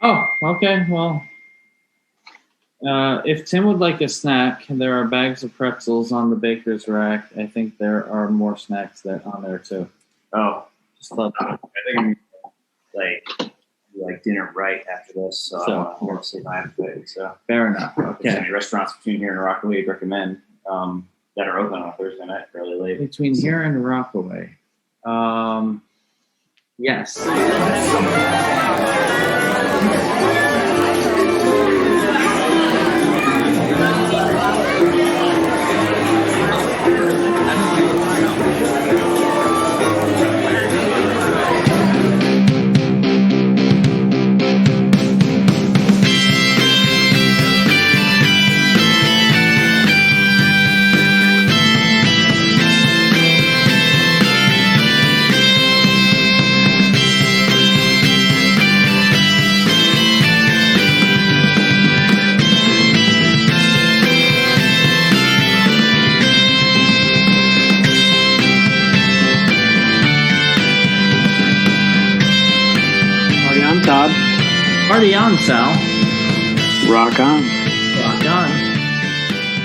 Oh, okay. Well, if Tim would like a snack, there are bags of pretzels on the baker's rack. I think there are more snacks on there too. Oh, Just let I think I'm like dinner right after this, so I want to save my appetite. So fair enough. Okay. Any restaurants between here and Rockaway you'd recommend that are open on a Thursday night fairly late? Between here and Rockaway, yes. Todd. Party on, Sal. Rock on. Rock on.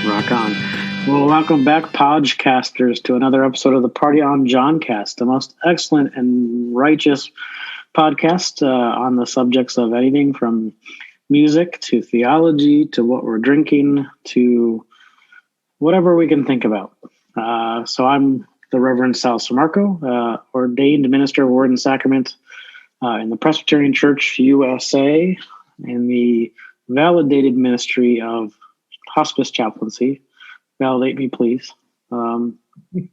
Rock on. Well, welcome back, Podcasters, to another episode of the Party on Johncast, the most excellent and righteous podcast on the subjects of anything from music to theology to what we're drinking to whatever we can think about. So I'm the Reverend Sal Samarco, ordained minister of Word and Sacrament in the Presbyterian Church USA, in the validated ministry of hospice chaplaincy. Validate me, please.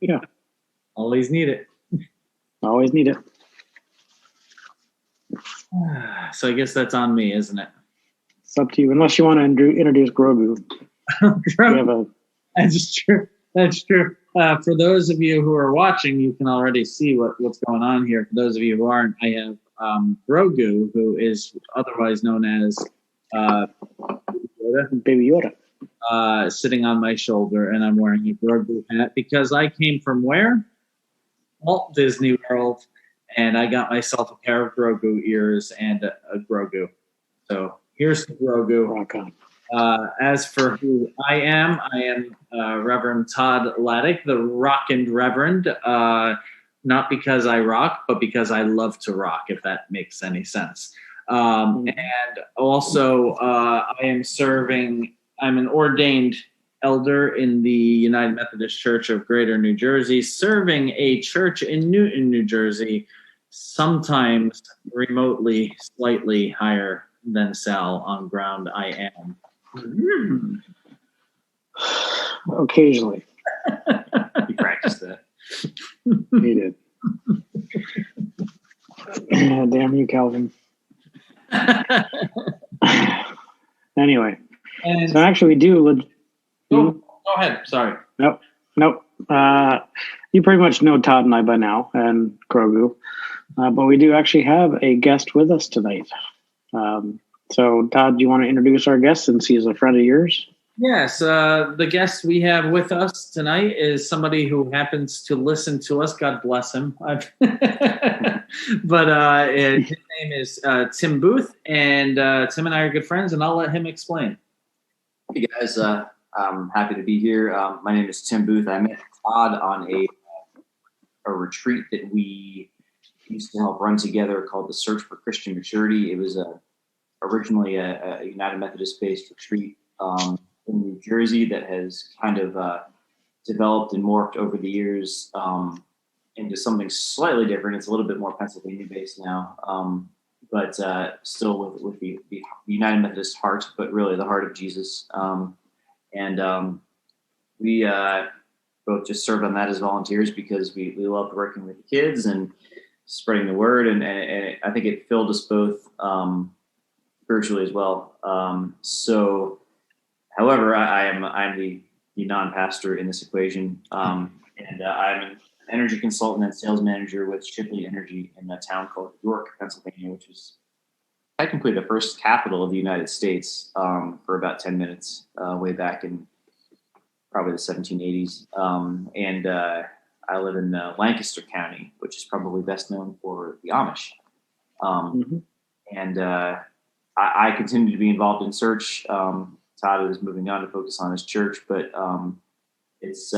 Yeah. Always need it. Always need it. So I guess that's on me, isn't it? It's up to you, unless you want to introduce Grogu. That's true. That's true. For those of you who are watching, you can already see what's going on here. For those of you who aren't, I have Grogu, who is otherwise known as Baby Yoda, sitting on my shoulder, and I'm wearing a Grogu hat because I came from where? Walt Disney World, and I got myself a pair of Grogu ears and a Grogu. So here's the Grogu. Rock on. As for who I am Reverend Todd Laddick, the Rockin' Reverend. Not because I rock, but because I love to rock, if that makes any sense. And also, I'm an ordained elder in the United Methodist Church of Greater New Jersey, serving a church in Newton, New Jersey, sometimes remotely slightly higher than Sal on ground I am. Occasionally. You practiced that. He did. Damn you, Calvin. Anyway. So actually we do... Go ahead. Sorry. Nope. You pretty much know Todd and I by now, and Grogu. But we do actually have a guest with us tonight. So, Todd, do you want to introduce our guest since he's a friend of yours? Yes. The guest we have with us tonight is somebody who happens to listen to us. God bless him. But his name is Tim Booth, and Tim and I are good friends, and I'll let him explain. Hey, guys. I'm happy to be here. My name is Tim Booth. I met Todd on a retreat that we used to help run together called the Search for Christian Maturity. It was originally a United Methodist-based retreat in New Jersey that has kind of developed and morphed over the years into something slightly different. It's a little bit more Pennsylvania-based now, but still with the United Methodist heart, but really the heart of Jesus. We both just served on that as volunteers because we loved working with the kids and spreading the word, and I think it filled us both spiritually as well. However, I'm the non-pastor in this equation, and I'm an energy consultant and sales manager with Shipley Energy in a town called York, Pennsylvania, which is technically the first capital of the United States for about 10 minutes way back in probably the 1780s. I live in Lancaster County, which is probably best known for the Amish. And I continue to be involved in search. Todd is moving on to focus on his church, but it's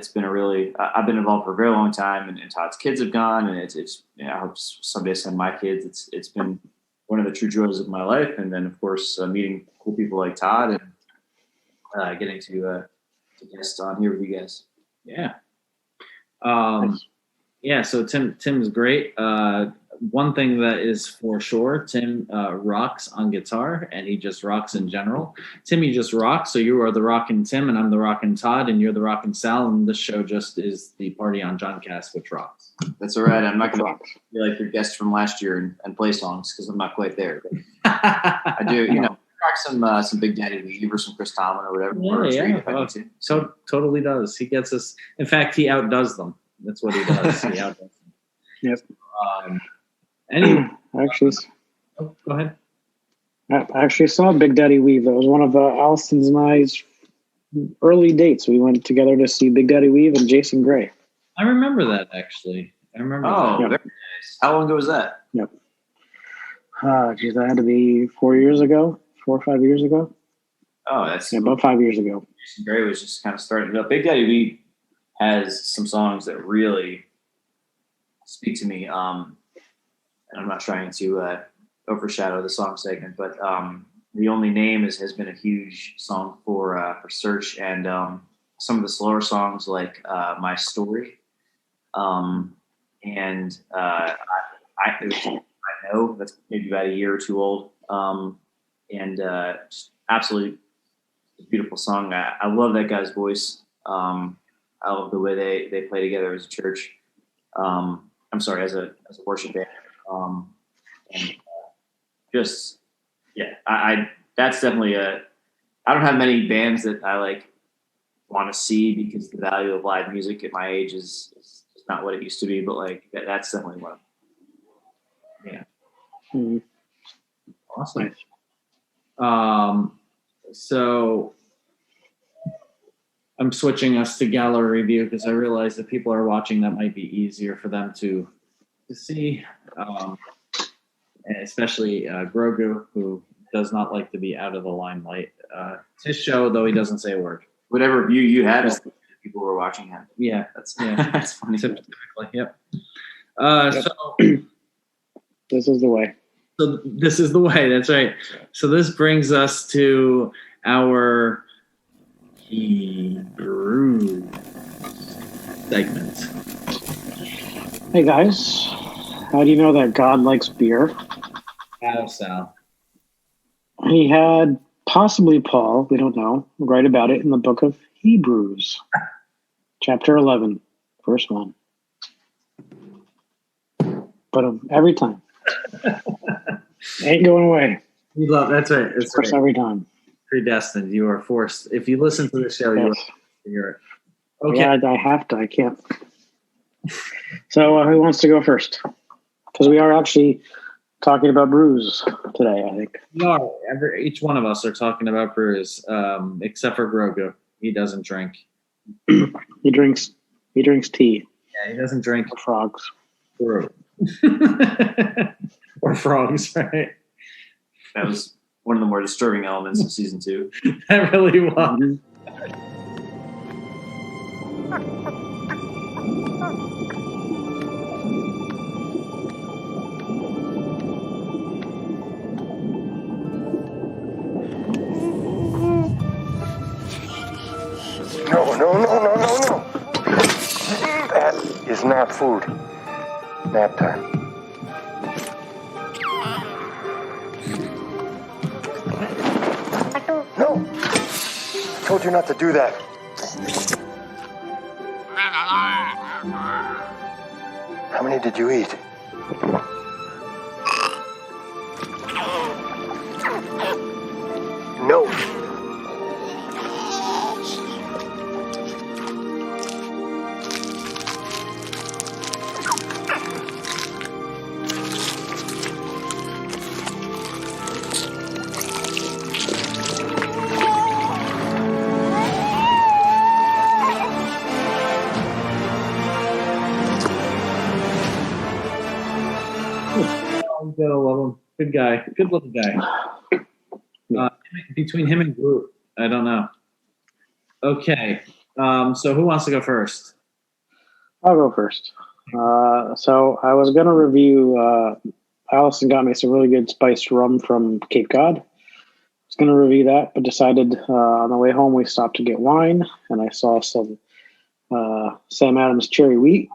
been a really I've been involved for a very long time, and Todd's kids have gone, and it's I hope someday send my kids. It's been one of the true joys of my life, and then of course meeting cool people like Todd and getting to guest on here with you guys. Yeah. Yeah. So Tim's great. One thing that is for sure, Tim rocks on guitar, and he just rocks in general. Tim, you just rock. So you are the rockin' Tim, and I'm the rockin' Todd, and you're the rockin' Sal, and this show just is the Party on Johncast, which rocks. That's all right. I'm not going to be like your guest from last year and play songs because I'm not quite there. I do, rock some Big Daddy Weave or some Chris Tomlin or whatever. Yeah. So totally does. He gets us. In fact, he outdoes them. That's what he does. He outdoes them. Yep. Anyway, actually, go ahead. I actually saw Big Daddy Weave. That was one of Allison's and I's early dates. We went together to see Big Daddy Weave and Jason Gray. I remember that, actually. Oh, very nice. How long ago was that? Yep. Geez, that had to be 4 or 5 years ago. Oh, that's about 5 years ago. Jason Gray was just kind of starting it up. Big Daddy Weave has some songs that really speak to me. And I'm not trying to overshadow the song segment, but The Only Name has been a huge song for Search, and some of the slower songs like My Story, and I know that's maybe about a year or two old, and just absolutely beautiful song. I love that guy's voice. I love the way they play together as a church. I'm sorry, as a worship band. And just, yeah, I that's definitely I don't have many bands that I like want to see because the value of live music at my age is not what it used to be, but like that's definitely one. Yeah. Mm-hmm. Awesome. So I'm switching us to gallery view because I realize that people are watching. That might be easier for them to see, especially Grogu, who does not like to be out of the limelight. It's his show, though he doesn't say a word. Whatever view you have is the people who are watching him. Yeah, that's funny. Typically, yep. Yep. So this is the way. So this is the way. That's right. So this brings us to our Brews segment. Hey guys, how do you know that God likes beer? How, Sal? He had possibly Paul, we don't know, write about it in the book of Hebrews, chapter 11, verse 1. But every time. Ain't going away. You love that's right. That's right. Every time. Predestined. You are forced. If you listen to the show, you hear it. Okay. Yeah, I have to. I can't. So who wants to go first? Because we are actually talking about brews today, I think. We are. Each one of us are talking about brews, except for Grogu. He doesn't drink. He drinks tea. Yeah, he doesn't drink frogs. Brew. Or frogs, right? That was one of the more disturbing elements of season 2. That really was. Mm-hmm. No. That is not food. Nap time. No. I told you not to do that. How many did you eat? No. You gotta love him. Good guy. Good little guy. Between him and Groot, I don't know. Okay, so who wants to go first? I'll go first. So I was going to review. Allison got me some really good spiced rum from Cape Cod. I was going to review that, but decided on the way home we stopped to get wine, and I saw some Sam Adams cherry wheat.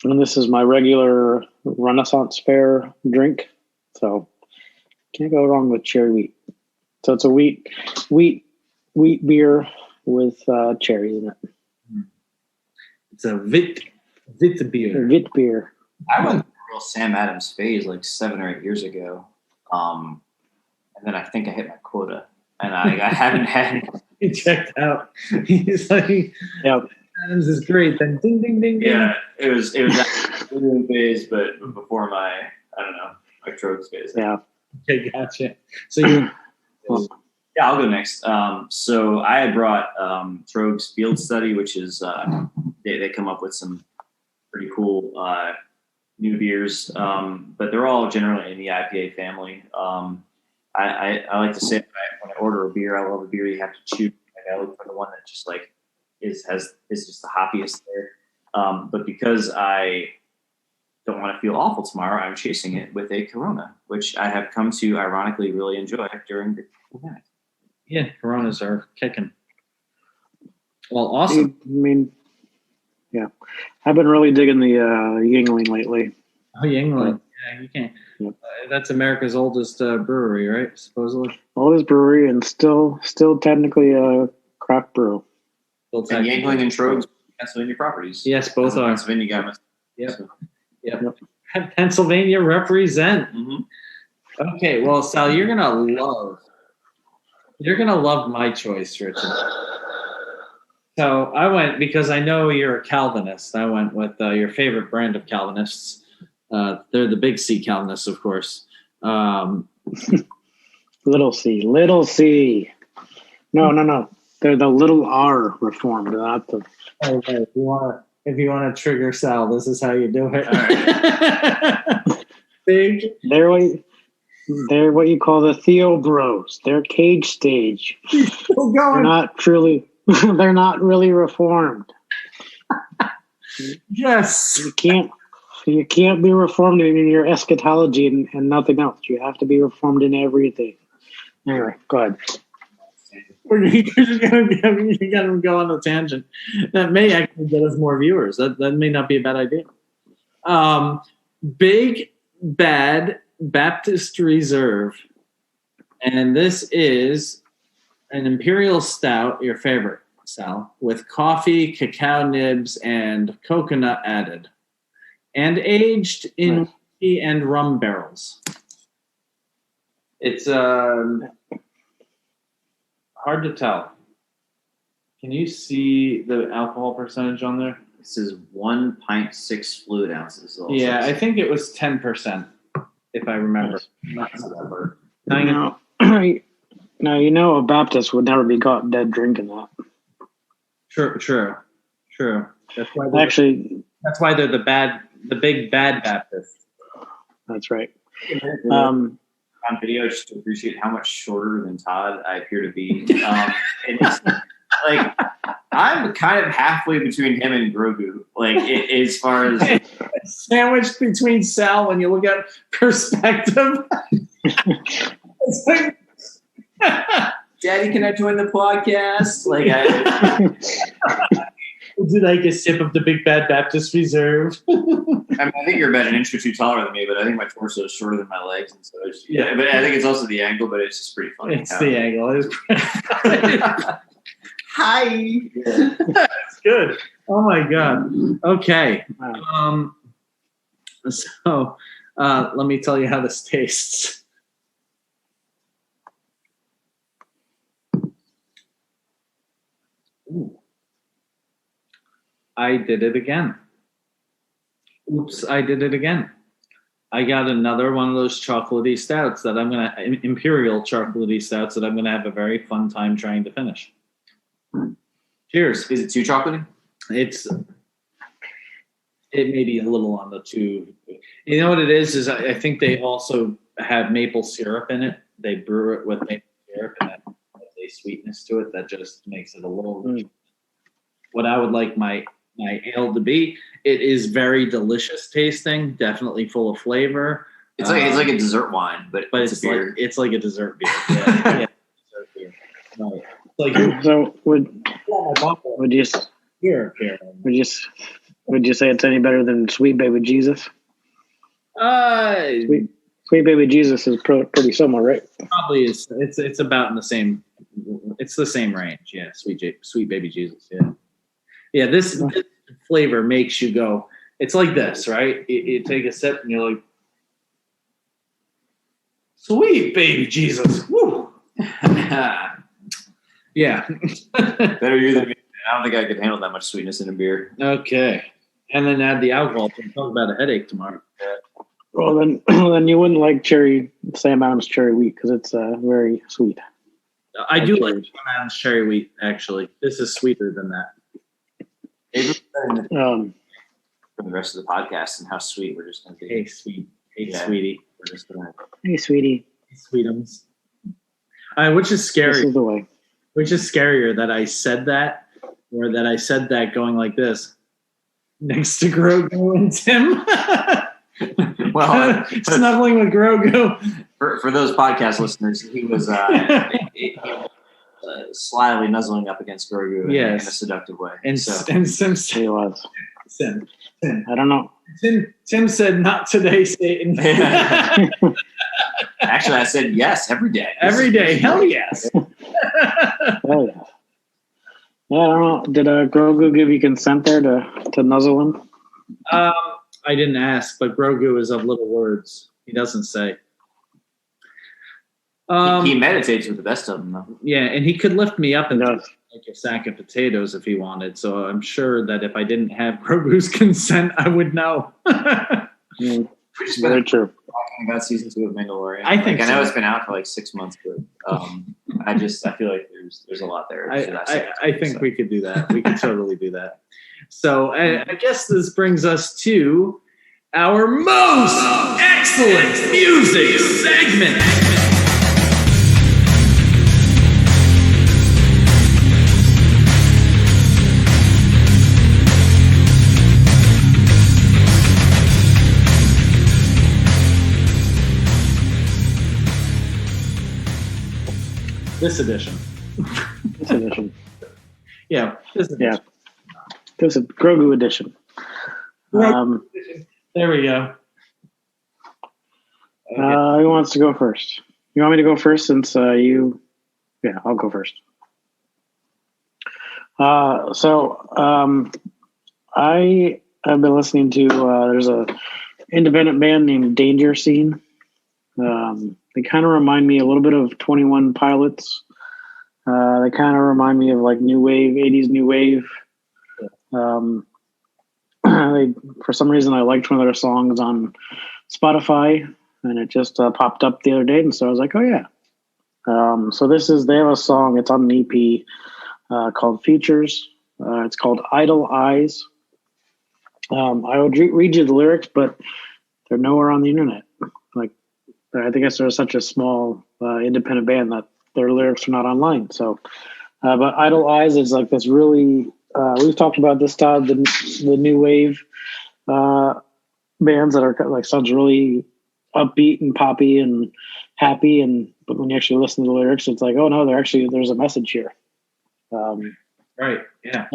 And this is my regular Renaissance Fair drink, so can't go wrong with cherry wheat. So it's a wheat beer with cherries in it. It's a Vit beer. Vit beer. I went through a real Sam Adams phase like 7 or 8 years ago, and then I think I hit my quota, and I haven't had. He checked out. He's like, "Yep, Adams is great." Then ding, ding, ding, ding. Yeah, it was a phase, but before my Troegs phase. Yeah. Okay, gotcha. So you. Yeah, I'll go next. So I had brought Troegs Field Study, which is they come up with some pretty cool new beers, but they're all generally in the IPA family. I like to say when I order a beer, I love a beer you have to chew. Like, I look for the one that just like is just the hoppiest there. But because I don't want to feel awful tomorrow, I'm chasing it with a Corona, which I have come to ironically really enjoy during the pandemic. Yeah, Coronas are kicking. Well, awesome. I mean, yeah, I've been really digging the Yingling lately. Oh, Yingling. Yeah, you can't. Yep. That's America's oldest brewery, right? Supposedly. Oldest brewery and still technically a craft brew. And Yingling and Troegs, Pennsylvania properties. Yes, both are. Pennsylvania guys. Yep. Yep. Pennsylvania represent. Mm-hmm. Okay, well, Sal, you're gonna love my choice, Richard. So I went, because I know you're a Calvinist, I went with your favorite brand of Calvinists. They're the Big C Calvinists, of course. Little C. No. They're the little R Reformed, not the. Okay, if you want to trigger Sal, this is how you do it. All right. Big. They're what you call the Theo Bros. They're cage stage. They're not really reformed. Yes. You can't be reformed in your eschatology and nothing else. You have to be reformed in everything. Anyway, go ahead. You're gonna go on a tangent. That may actually get us more viewers. That may not be a bad idea. Big Bad Baptist Reserve, and this is an Imperial Stout, your favorite, Sal, with coffee, cacao nibs, and coconut added, and aged in whiskey and rum barrels. It's hard to tell. Can you see the alcohol percentage on there? This is 1 pint 6 fluid ounces. Yeah, I think it was 10%, if I remember. Now, you know a Baptist would never be caught dead drinking that. True. That's why they're the big bad Baptists. That's right. On video, just to appreciate how much shorter than Todd I appear to be. Like, I'm kind of halfway between him and Grogu. Like, as far as sandwiched between Sal when you look at perspective. It's like, Daddy, can I join the podcast? Like, would you like a sip of the Big Bad Baptist Reserve? I mean, I think you're about an inch or two taller than me, but I think my torso is shorter than my legs, and so yeah. But I think it's also the angle, but it's just pretty funny. It's the angle. It's Hi. That's good. Oh my god. Okay. So let me tell you how this tastes. Ooh. I did it again. Oops, I did it again. I got another one of those chocolatey stouts that Imperial chocolatey stouts that I'm going to have a very fun time trying to finish. Cheers. Is it too chocolatey? It may be a little on the too. You know what it is I think they also have maple syrup in it. They brew it with maple syrup, and that has a sweetness to it that just makes it a little. What I would like my ale to be. It is very delicious tasting, definitely full of flavor. It's like a dessert wine, but it's a beer. It's like a dessert beer. Yeah, dessert beer. Right. Like, so would you say it's any better than Sweet Baby Jesus? Sweet Baby Jesus is pretty similar, right? Probably is. It's about in the same. It's the same range. Yeah, Sweet Baby Jesus. Yeah, yeah. This flavor makes you go. It's like this, right? You take a sip and you're like, Sweet Baby Jesus. Woo. Yeah. Better you than me. I don't think I could handle that much sweetness in a beer. Okay. And then add the alcohol. Talk about a headache tomorrow. Well, then you wouldn't like Sam Adams cherry wheat because it's very sweet. I do like Sam Adams cherry wheat, actually. This is sweeter than that. For the rest of the podcast and how sweet we're just going to be. Hey, sweet. Hey, sweetie. We're just going to. Hey, sweetie. Hey, sweetums. Which is scary. This is the way. Which is scarier, that I said that, or that I said that going like this next to Grogu and Tim. Well, snuggling with Grogu. For those podcast listeners, he was slyly nuzzling up against Grogu in a seductive way. And Sim said, he was. Tim. I don't know. Tim said, "Not today, Satan." Actually, I said yes every day. Every day, hell yes. Hell yeah. Yeah, I don't know. Did Grogu give you consent there to nuzzle him? I didn't ask, but Grogu is of little words. He doesn't say. He meditates with the best of them, though. Yeah, and he could lift me up and like a sack of potatoes if he wanted. So I'm sure that if I didn't have Grogu's consent, I would know. Very true. Talking about season 2 of Mandalorian. I think I know it's been out for like 6 months, but I feel like there's a lot there. I think we could do that. We could totally do that. So I guess this brings us to our most excellent music segment. This edition. Yeah. This edition. Yeah. This is Grogu edition. There we go. Okay. Who wants to go first? You want me to go first since you... Yeah, I'll go first. I have been listening to... there's a independent band named Danger Scene. They kind of remind me a little bit of 21 Pilots. They kind of remind me of like new wave, 80s new wave. For some reason, I liked one of their songs on Spotify, and it just popped up the other day, and so I was like, oh yeah. So they have a song. It's on an EP called Features. It's called Idle Eyes. I would read you the lyrics, but they're nowhere on the internet. Like, I think they're such a small independent band that their lyrics are not online. So, but Idle Eyes is like this really. We've talked about this, Todd, the new wave bands that are like sounds really upbeat and poppy and happy, but when you actually listen to the lyrics, it's like, oh no, there's a message here. Right. Yeah.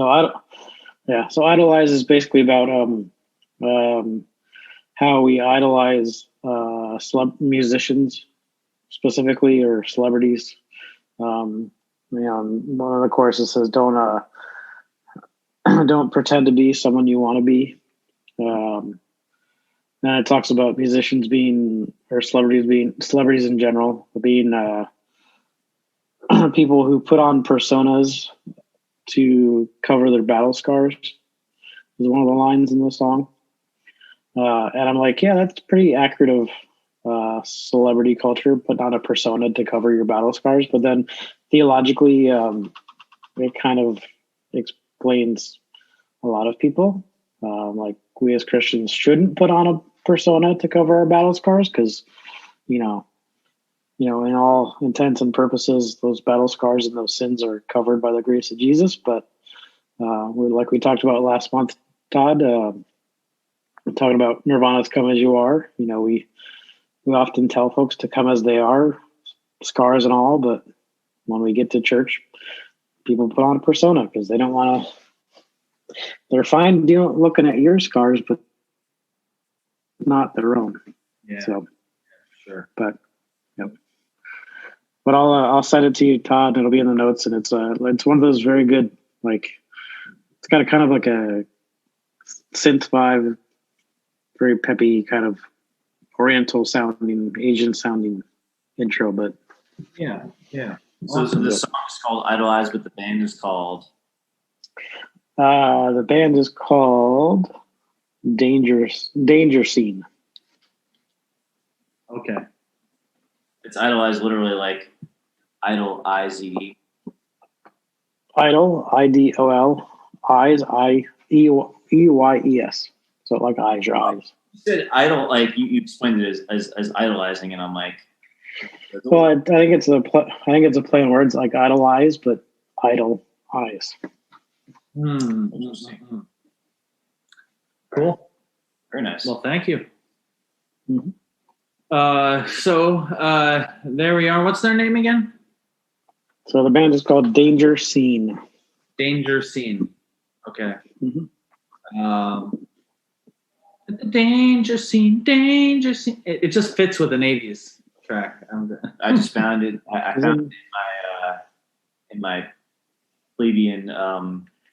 So Idle Eyes is basically about how we idolize musicians specifically, or celebrities. One of the choruses says, don't pretend to be someone you want to be. And it talks about musicians or celebrities in general, being people who put on personas to cover their battle scars, is one of the lines in the song. And I'm like, yeah, that's pretty accurate of celebrity culture, put on a persona to cover your battle scars. But then theologically, it kind of explains a lot of people. Like, we as Christians shouldn't put on a persona to cover our battle scars, because in all intents and purposes, those battle scars and those sins are covered by the grace of Jesus. But like we talked about last month, Todd, talking about Nirvana's "Come as You Are." We often tell folks to come as they are, scars and all. But when we get to church, people put on a persona because they don't want to. They're fine looking at your scars, but not their own. Yeah. So, sure. But, yep. But I'll send it to you, Todd, and it'll be in the notes. And it's one of those very good, like, it's got a kind of like a synth vibe, very peppy, kind of Oriental sounding, Asian sounding intro. But yeah. So the song is called "Idolize," but the band is called. The band is called Danger Scene. Okay. It's "Idolize," literally like idol, I-Z-E. Idol, IDOL, eyes, IEYES. So like eyes, your eyes. You said idol, like you explained it as idolizing, and I'm like. Well, I think it's a play on words, like idolize, but idol eyes. Interesting. Cool. Very nice. Well, thank you. Mm-hmm. So there we are. What's their name again? So the band is called Danger Scene. Danger Scene. Okay. Mm-hmm. Danger Scene. It just fits with the Navy's track. I just found it. I found it in my plebeian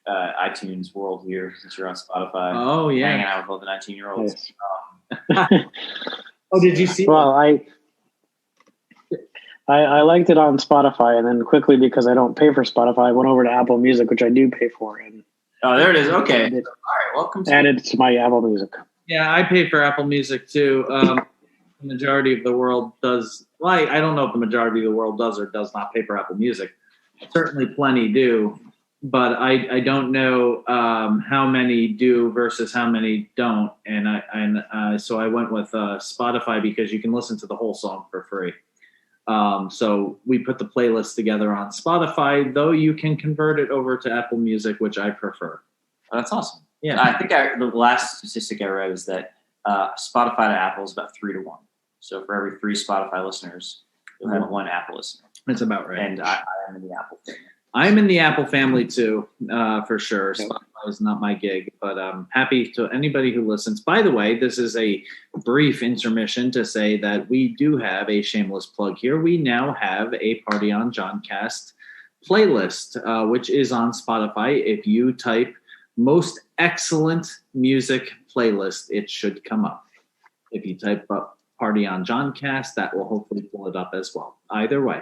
iTunes world here, since you're on Spotify. Oh yeah, hanging out with all the 19-year-olds. Yes. Oh, did you see? Well, I liked it on Spotify, and then quickly, because I don't pay for Spotify, I went over to Apple Music, which I do pay for, and there it is. Okay, all right. Welcome. Added it to my Apple Music. Yeah, I pay for Apple Music too. The majority of the world does. Well, I don't know if the majority of the world does or does not pay for Apple Music. Certainly, plenty do, but I don't know how many do versus how many don't. And so I went with Spotify because you can listen to the whole song for free. So we put the playlist together on Spotify, though you can convert it over to Apple Music, which I prefer. Oh, that's awesome. Yeah, I think the last statistic I read is that Spotify to Apple is about 3-1. So for every 3 Spotify listeners, you'll have 1 Apple listener. That's about right. And I am in the Apple family. I'm in the Apple family too, for sure. Spotify is not my gig, but I'm happy to anybody who listens. By the way, this is a brief intermission to say that we do have a shameless plug here. We now have a Party on Johncast playlist, which is on Spotify. If you type "most excellent music playlist," it should come up. If you type up Party on Johncast, that will hopefully pull it up as well. Either way,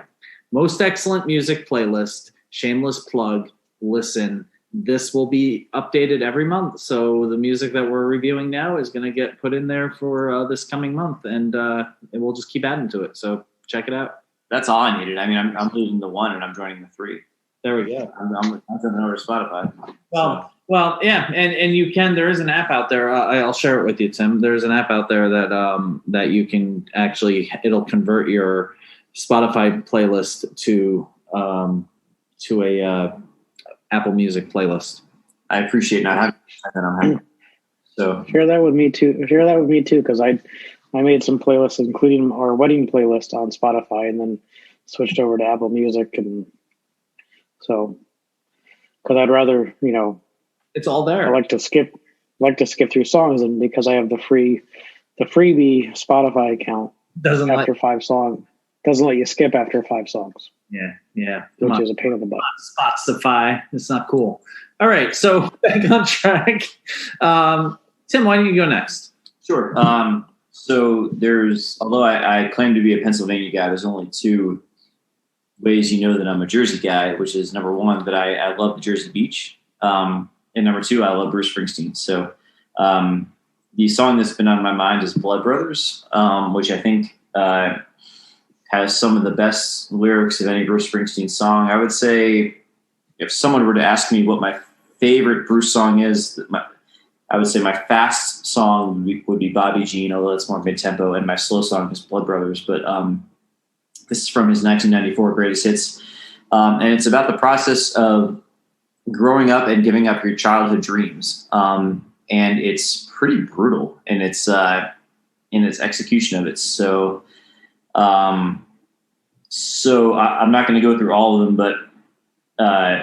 most excellent music playlist. Shameless plug. Listen, this will be updated every month. So the music that we're reviewing now is going to get put in there for this coming month, and we'll just keep adding to it. So check it out. That's all I needed. I mean, I'm losing the 1 and I'm joining the 3. There we go. I'm jumping over to Spotify. Well, yeah, and you can. There is an app out there. I'll share it with you, Tim. There's an app out there that you can actually. It'll convert your Spotify playlist to a Apple Music playlist. I appreciate not having that. I'm happy. So share that with me too. Because I made some playlists, including our wedding playlist on Spotify, and then switched over to Apple Music, and so because I'd rather it's all there. I like to skip through songs, and because I have the freebie Spotify account, after 5 songs doesn't let you skip after 5 songs. Yeah. Which is a pain in the butt. Spotify. It's not cool. All right, so back on track. Tim, why don't you go next? Sure. So although I claim to be a Pennsylvania guy, there's only 2 ways you know that I'm a Jersey guy, which is number 1, that I love the Jersey Beach. And number 2, I love Bruce Springsteen. So the song that's been on my mind is Blood Brothers, which I think has some of the best lyrics of any Bruce Springsteen song. I would say if someone were to ask me what my favorite Bruce song is, I would say my fast song would be Bobby Jean, although it's more mid-tempo, and my slow song is Blood Brothers. But this is from his 1994 Greatest Hits, and it's about the process of growing up and giving up your childhood dreams. And it's pretty brutal in its execution of it. So I'm not going to go through all of them, but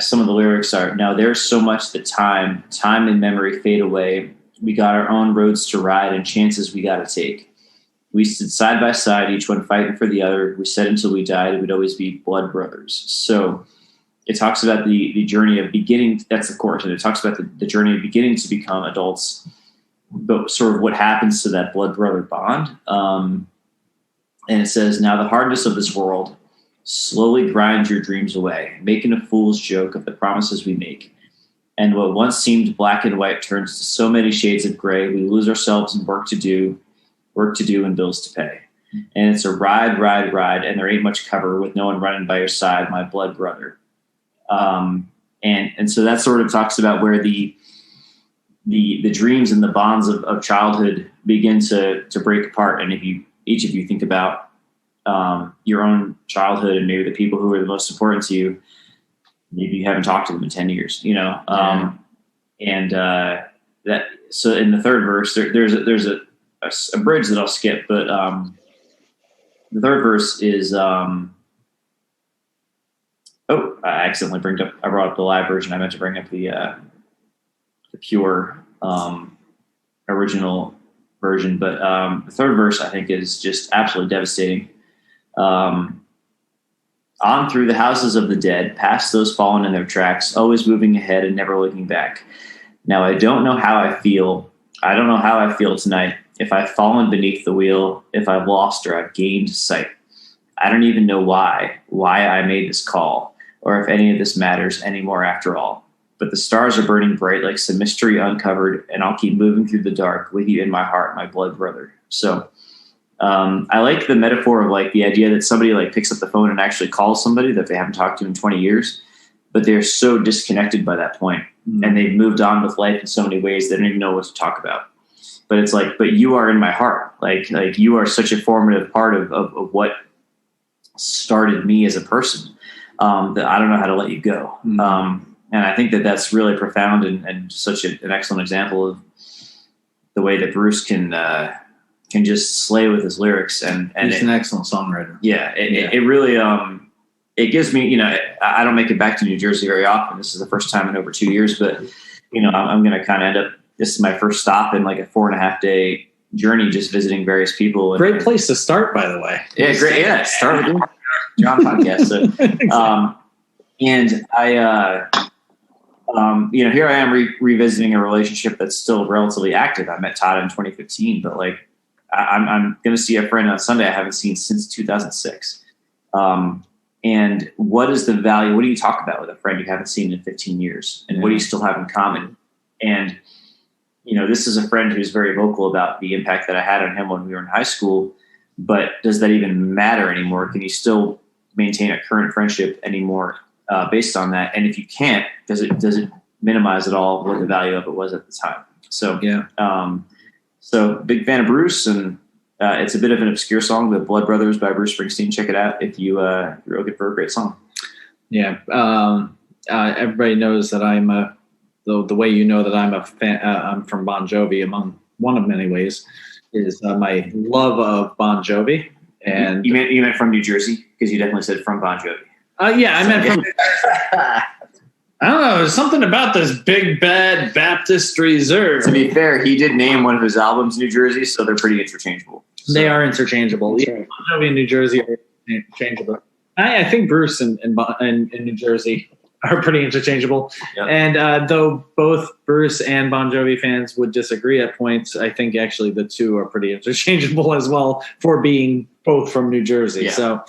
some of the lyrics are, now there's so much that time and memory fade away. We got our own roads to ride and chances we got to take. We stood side by side, each one fighting for the other. We said until we died, we'd always be blood brothers. So it talks about the journey of beginning. That's the chorus. And it talks about the journey of beginning to become adults, but sort of what happens to that blood brother bond. And it says, now the hardness of this world slowly grinds your dreams away, making a fool's joke of the promises we make. And what once seemed black and white turns to so many shades of gray. We lose ourselves in work to do and bills to pay. And it's a ride, and there ain't much cover with no one running by your side, my blood brother. And so that sort of talks about where the dreams and the bonds of childhood begin to break apart. And if each of you think about your own childhood and maybe the people who are the most important to you, maybe you haven't talked to them in 10 years, you know? So in the third verse, there's a bridge that I'll skip, but the third verse is, I accidentally brought up the live version. I meant to bring up the pure original version, but the third verse I think is just absolutely devastating. On through the houses of the dead, past those fallen in their tracks, always moving ahead and never looking back. Now I don't know how I feel. I don't know how I feel tonight. If I've fallen beneath the wheel, if I've lost or I've gained sight. I don't even know why I made this call, or if any of this matters anymore after all. But the stars are burning bright like some mystery uncovered, and I'll keep moving through the dark with you in my heart, my blood brother. So I like the metaphor of like the idea that somebody like picks up the phone and actually calls somebody that they haven't talked to in 20 years, but they're so disconnected by that point, and they've moved on with life in so many ways they don't even know what to talk about. But it's like, but you are in my heart. Like you are such a formative part of what started me as a person, that I don't know how to let you go. And I think that that's really profound and such an excellent example of the way that Bruce can just slay with his lyrics. And he's an excellent songwriter. Yeah. It really, it gives me, you know, I don't make it back to New Jersey very often. This is the first time in over 2 years, but you know, I'm going to kind of end up, this is my first stop in like a 4.5 day journey, just visiting various people. Great place to start, by the way. Yeah, great. Yeah, start with John podcast. So, and I, you know, here I am revisiting a relationship that's still relatively active. I met Todd in 2015, but like I'm going to see a friend on Sunday I haven't seen since 2006. And what is the value? What do you talk about with a friend you haven't seen in 15 years? And what do you still have in common? And, you know, this is a friend who's very vocal about the impact that I had on him when we were in high school, but does that even matter anymore? Can you still maintain a current friendship anymore based on that? And if you can't, does it minimize at all what the value of it was at the time? So, so big fan of Bruce, and it's a bit of an obscure song, the Blood Brothers by Bruce Springsteen. Check it out if you're looking for a great song. Yeah. Everybody knows that I'm the way you know that I'm a fan, I'm from Bon Jovi, among one of many ways, is my love of Bon Jovi. And you meant from New Jersey? Because you definitely said from Bon Jovi. Yeah, I meant from. I don't know. There's something about this big bad Baptist reserve. To be fair, he did name one of his albums New Jersey, so they're pretty interchangeable. So. They are interchangeable. Yeah, Bon Jovi and New Jersey are interchangeable. I think Bruce and New Jersey are pretty interchangeable. Yep. And though both Bruce and Bon Jovi fans would disagree at points, I think actually the two are pretty interchangeable as well for being both from New Jersey. Yeah.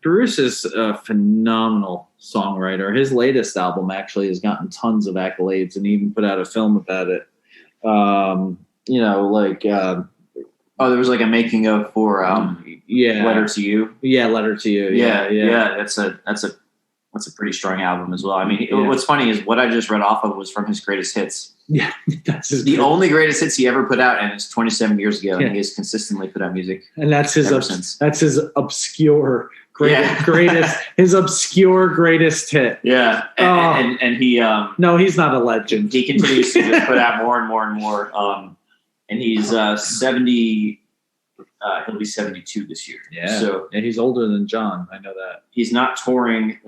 Bruce is a phenomenal songwriter. His latest album actually has gotten tons of accolades, and he even put out a film about it. There was like a making of for Letter to You. Yeah, Letter to You. Yeah. That's a That's a pretty strong album as well. I mean, Yeah. what's funny is what I just read off of was from his greatest hits. Yeah, that's The only greatest hits he ever put out, and it's 27 years ago, Yeah. and he has consistently put out music. and that's his ever since. that's his obscure Yeah. greatest his obscure greatest hit. Yeah, and he No, he's not a legend. he continues to just put out more and more and more. And he's 70. He'll be 72 this year. Yeah. So Yeah, he's older than John. I know that. he's not touring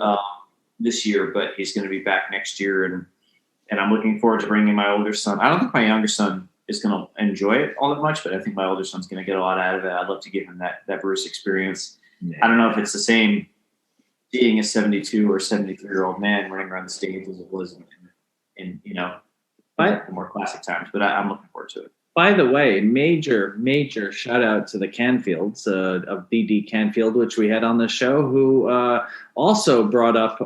this year, but he's going to be back next year, and I'm looking forward to bringing my older son. I don't think my younger son is going to enjoy it all that much, but I think my older son's going to get a lot out of it. I'd love to give him that Bruce experience. Yeah. I don't know if it's the same being a 72 or 73-year-old man running around the stage as it was in the more classic times, but I'm looking forward to it. By the way, major shout out to the Canfields of DD Canfield, which we had on the show, who also brought up,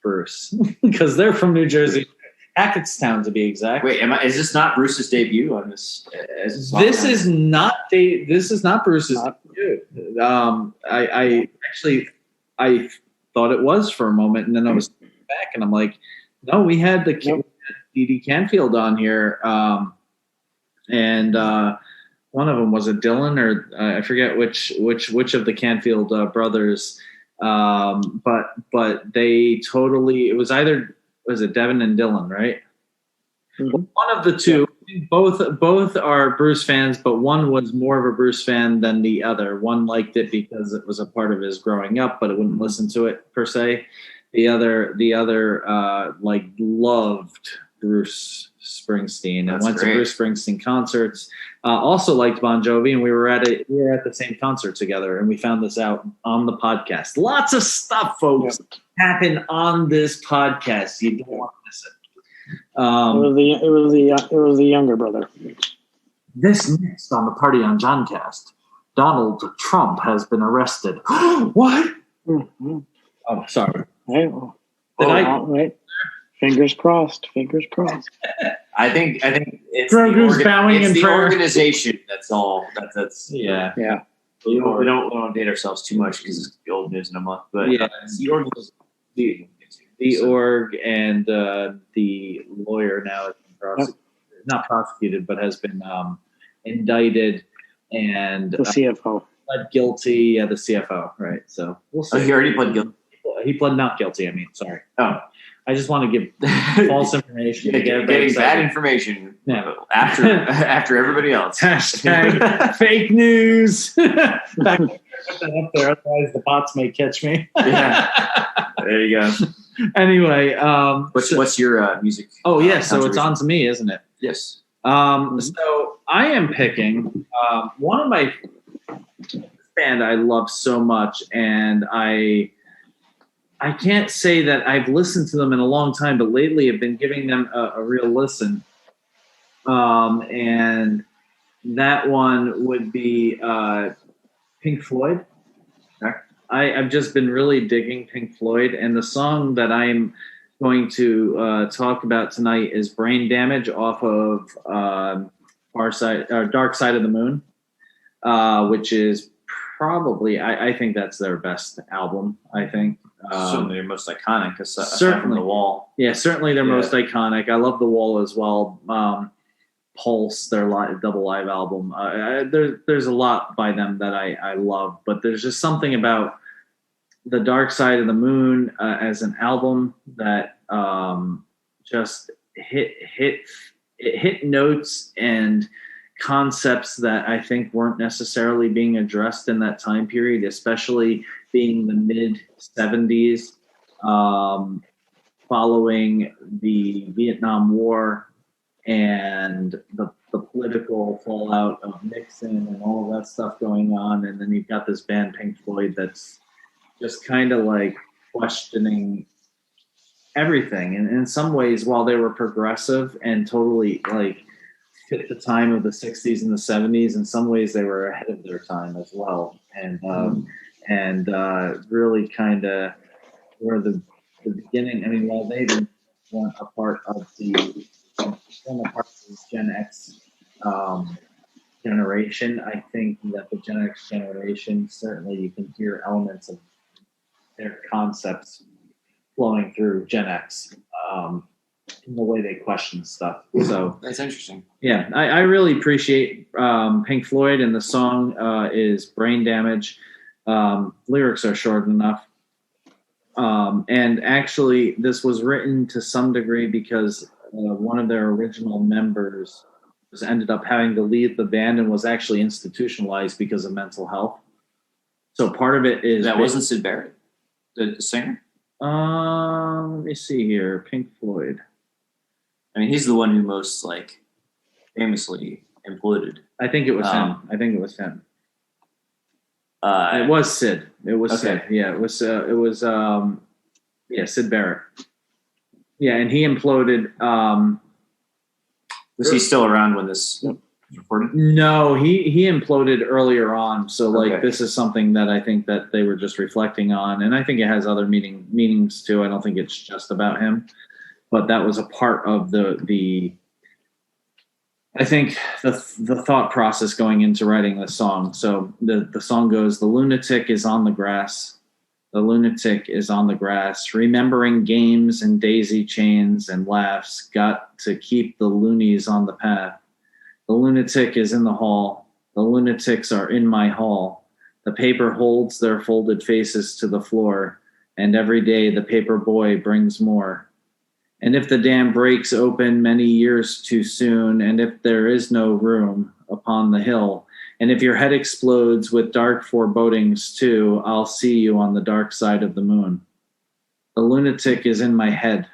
Bruce, because they're from New Jersey, Hackettstown to be exact. Wait, is this not Bruce's debut on this? This is not Bruce's debut. I thought it was for a moment, and then I was back, and I'm like, no, we had the DD Canfield on here, and one of them was it Dylan or I forget which of the Canfield brothers, but they totally, it was it Devin and Dylan, right? Mhm. One of the two, both are Bruce fans, but one was more of a Bruce fan than the other. One liked it because it was a part of his growing up, but it wouldn't listen to it per se. The other loved Bruce Springsteen and went to Bruce Springsteen concerts. Also liked Bon Jovi, and we were at the same concert together, and we found this out on the podcast. Lots of stuff, folks, happen on this podcast. You don't want to miss it. It was the younger brother. This next on the Party on Johncast, Donald Trump has been arrested. What? Mm-hmm. Oh, sorry. Right. Right. Fingers crossed. I think it's Grogu's bowing in the prayer. organization. That's all. That's Yeah. We don't date ourselves too much because it's old news in a month. But Yeah. it's the organization. The org and the lawyer now has been not prosecuted, but has been indicted and The CFO pled guilty. The CFO, right? So we'll see. Oh, he already pled guilty. He pled not guilty. I mean, sorry. Oh, I just want to give false information. getting bad information after everybody else. Hashtag fake news. Back up there, otherwise the bots may catch me. Yeah, there you go. Anyway, what's your music? Oh yeah, so it's on to me, isn't it? Yes. So I am picking one of my band I love so much, and I can't say that I've listened to them in a long time, but lately I've been giving them a real listen. And that one would be Pink Floyd. Okay. I've just been really digging Pink Floyd, and the song that I'm going to talk about tonight is Brain Damage off of Dark Side of the Moon, which is probably, I think that's their best album, I think. Certainly their most iconic. Certainly. The Wall. Yeah, certainly their most iconic. I love The Wall as well. Pulse, their double live album. There's a lot by them that I love, but there's just something about The Dark Side of the Moon as an album that just hit notes and concepts that I think weren't necessarily being addressed in that time period, especially being the mid 70s, following the Vietnam War and the political fallout of Nixon and all of that stuff going on. And then you've got this band Pink Floyd that's just kind of like questioning everything. And in some ways, while they were progressive and totally like fit the time of the 60s and the 70s, in some ways they were ahead of their time as well. And really kind of were the beginning. I mean, while they weren't a part of the Gen X generation, I think that the Gen X generation, certainly you can hear elements of their concepts flowing through Gen X in the way they question stuff. So that's interesting. Yeah, I really appreciate Pink Floyd, and the song is Brain Damage. Lyrics are short enough. And actually, this was written to some degree because one of their original members ended up having to leave the band and was actually institutionalized because of mental health. So part of it is... That wasn't Syd Barrett, the singer? Let me see here. Pink Floyd. I mean, he's the one who most, like, famously imploded. I think it was him. It was Sid. It was okay. Sid. Yeah, it was Syd Barrett. Yeah, and he imploded. Was he still around when this was recorded? No, he imploded earlier on. So Okay. this is something that I think that they were just reflecting on, and I think it has other meanings too. I don't think it's just about him, but that was a part of the I think the thought process going into writing the song. So the song goes, "The lunatic is on the grass. The lunatic is on the grass, remembering games and daisy chains and laughs. Got to keep the loonies on the path. The lunatic is in the hall. The lunatics are in my hall. The paper holds their folded faces to the floor, and every day the paper boy brings more. And if the dam breaks open many years too soon, and if there is no room upon the hill, and if your head explodes with dark forebodings too, I'll see you on the dark side of the moon. The lunatic is in my head.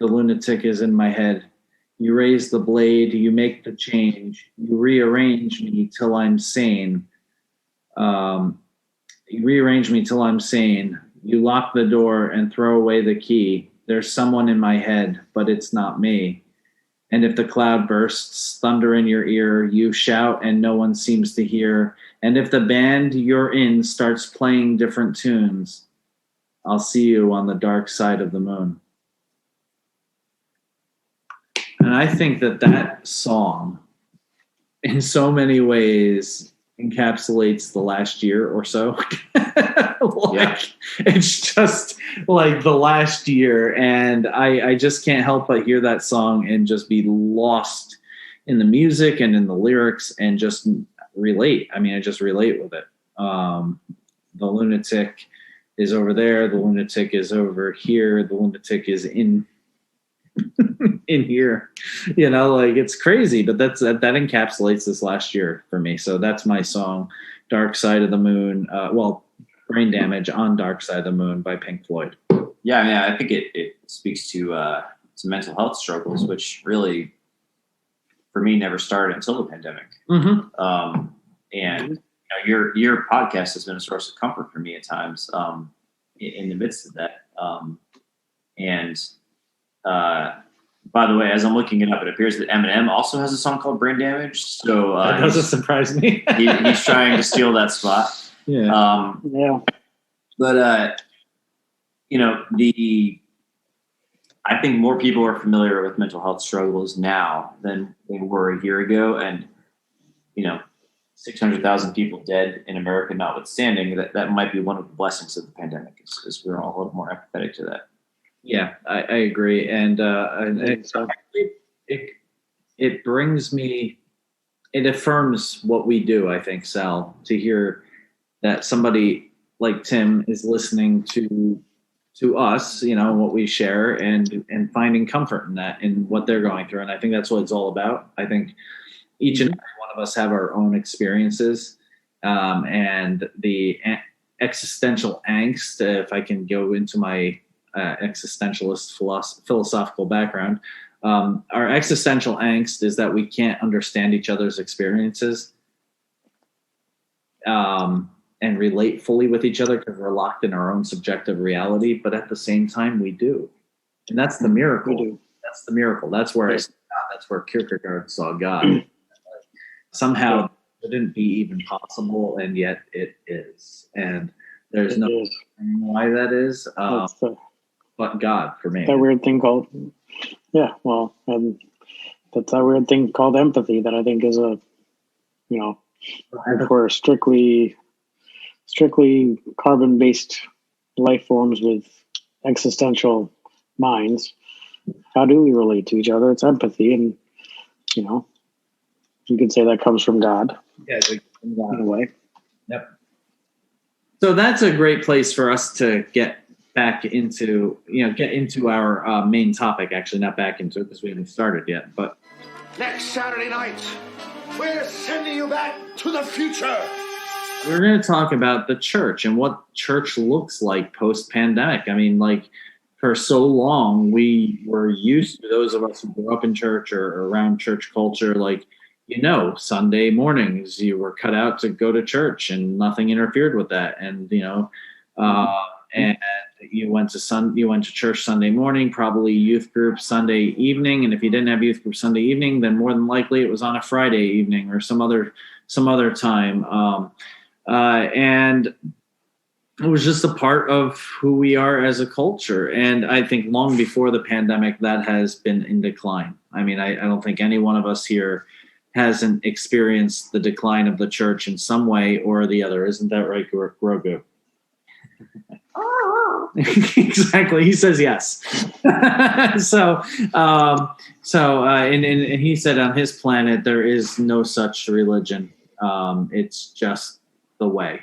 The lunatic is in my head. You raise the blade, you make the change, you rearrange me till I'm sane. You rearrange me till I'm sane. You lock the door and throw away the key. There's someone in my head, but it's not me. And if the cloud bursts, thunder in your ear, you shout and no one seems to hear. And if the band you're in starts playing different tunes, I'll see you on the dark side of the moon." And I think that song, in so many ways, encapsulates the last year or so. It's just like the last year, and I just can't help but hear that song and just be lost in the music and in the lyrics and just relate. I mean, I just relate with it. The lunatic is over there. The lunatic is over here. The lunatic is in here. It's crazy, but that encapsulates this last year for me. So that's my song, Dark Side of the Moon. Brain Damage on Dark Side of the Moon by Pink Floyd. Yeah, I mean, I think it speaks to mental health struggles, which really, for me, never started until the pandemic. Mm-hmm. And your podcast has been a source of comfort for me at times in the midst of that. By the way, as I'm looking it up, it appears that Eminem also has a song called Brain Damage. So that doesn't surprise me. he's trying to steal that spot. Yeah. But I think more people are familiar with mental health struggles now than they were a year ago. And, 600,000 people dead in America notwithstanding, that might be one of the blessings of the pandemic is we're all a little more empathetic to that. Yeah, I agree. And it brings me, it affirms what we do, I think, Sal, to hear that somebody like Tim is listening to us, what we share and finding comfort in that, in what they're going through. And I think that's what it's all about. I think each and every one of us have our own experiences, and the existential angst, if I can go into my existentialist philosophical background, our existential angst is that we can't understand each other's experiences and relate fully with each other because we're locked in our own subjective reality. But at the same time, we do, and that's the miracle. We do. That's the miracle. That's where I saw God. That's where Kierkegaard saw God. Somehow, it wouldn't be even possible, and yet it is. And there's no reason why that is. But God, for me. That weird thing called, that's that weird thing called empathy that I think is for strictly carbon-based life forms with existential minds, how do we relate to each other? It's empathy, and you could say that comes from God. Yeah, in a way. Yep. So that's a great place for us to get back into, get into our main topic. Actually, not back into it because we haven't started yet. But next Saturday night, we're sending you back to the future. We're going to talk about the church and what church looks like post-pandemic. I mean, like, for so long, we were used to, those of us who grew up in church or around church culture, like, Sunday mornings, you were cut out to go to church and nothing interfered with that. And, and you went to church Sunday morning, probably youth group Sunday evening. And if you didn't have youth group Sunday evening, then more than likely it was on a Friday evening or some other time. And it was just a part of who we are as a culture. And I think long before the pandemic, that has been in decline. I mean, I don't think any one of us here hasn't experienced the decline of the church in some way or the other. Isn't that right, Grogu? Exactly. He says yes. And he said on his planet, there is no such religion. It's just the way.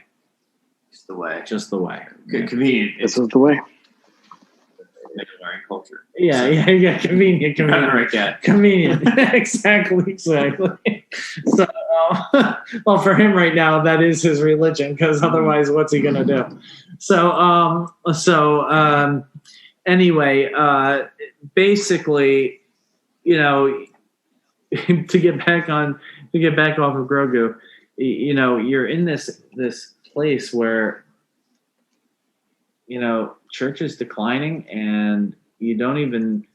It's the way. Just the way. Convenient. This is the way. Culture. Yeah. Convenient. Convenient. Exactly. So, well, for him right now, that is his religion, because otherwise, what's he gonna do? Anyway, basically, to get back off of Grogu, you're in this place where, church is declining, and you don't even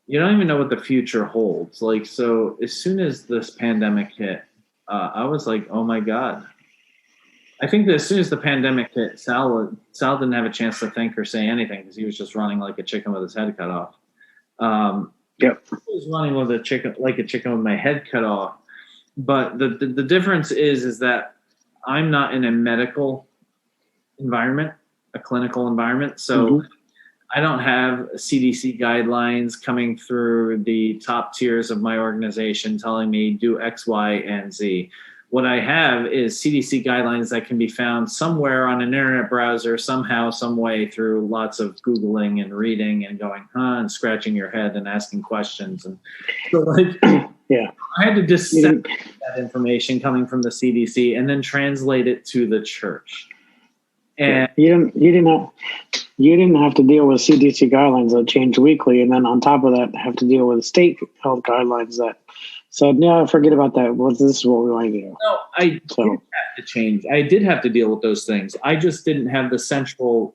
know what the future holds. Like, so as soon as this pandemic hit, I was like, oh my God. I think that as soon as the pandemic hit, Sal didn't have a chance to think or say anything because he was just running like a chicken with his head cut off. Yep. I was running like a chicken with my head cut off. But the difference is that I'm not in a medical environment, a clinical environment. So I don't have CDC guidelines coming through the top tiers of my organization telling me do X, Y, and Z. What I have is CDC guidelines that can be found somewhere on an internet browser, somehow, some way, through lots of Googling and reading and going, and scratching your head and asking questions. And so, yeah, I had to dissect that information coming from the CDC and then translate it to the church. And you didn't have to deal with CDC guidelines that change weekly, and then on top of that, have to deal with state health guidelines that said, "No, forget about that. Well, this is what we want to do." No, I did have to change. I did have to deal with those things. I just didn't have the central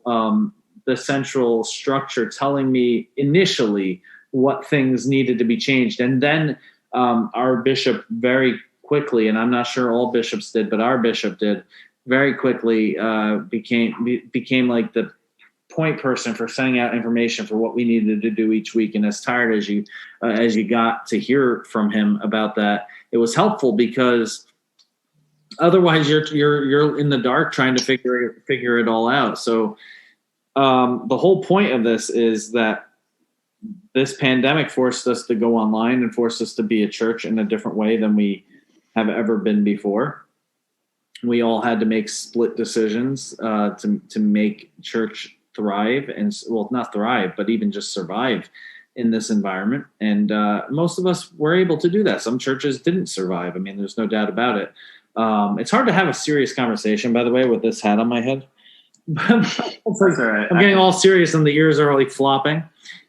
structure telling me initially what things needed to be changed, and then our bishop very quickly, and I'm not sure all bishops did, but our bishop did very quickly became like the point person for sending out information for what we needed to do each week. And as tired as you got to hear from him about that, it was helpful, because otherwise you're in the dark trying to figure it all out. So the whole point of this is that this pandemic forced us to go online and forced us to be a church in a different way than we have ever been before. We all had to make split decisions to make church thrive, and not thrive, but even just survive in this environment. And most of us were able to do that. Some churches didn't survive. I mean, there's no doubt about it. It's hard to have a serious conversation, by the way, with this hat on my head. That's all right. I'm getting all serious and the ears are like flopping.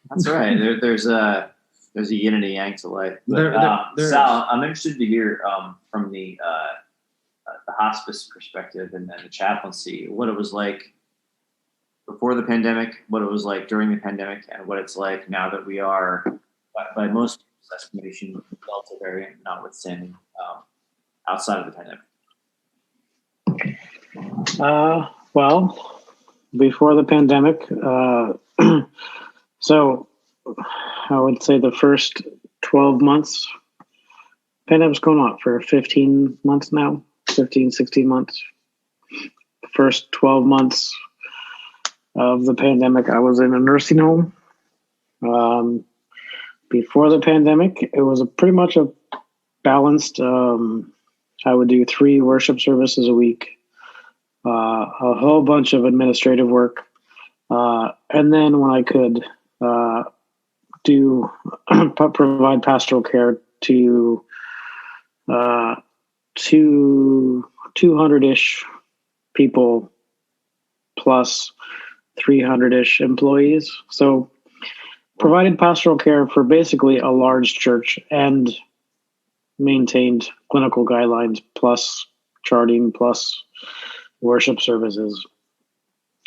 That's all right. There's a yin and a yang to life. But, Sal, I'm interested to hear from the hospice perspective and then the chaplaincy, what it was like before the pandemic, what it was like during the pandemic, and what it's like now that we are, by most people's estimation, Delta variant notwithstanding, outside of the pandemic. Well, before the pandemic, so I would say the first 12 months, pandemic's going on for 15 months now, 15, 16 months. First 12 months, of the pandemic, I was in a nursing home. Before the pandemic, it was pretty much a balanced. I would do 3 worship services a week, a whole bunch of administrative work, and then when I could provide pastoral care to 200-ish people plus 300-ish employees. So provided pastoral care for basically a large church and maintained clinical guidelines plus charting plus worship services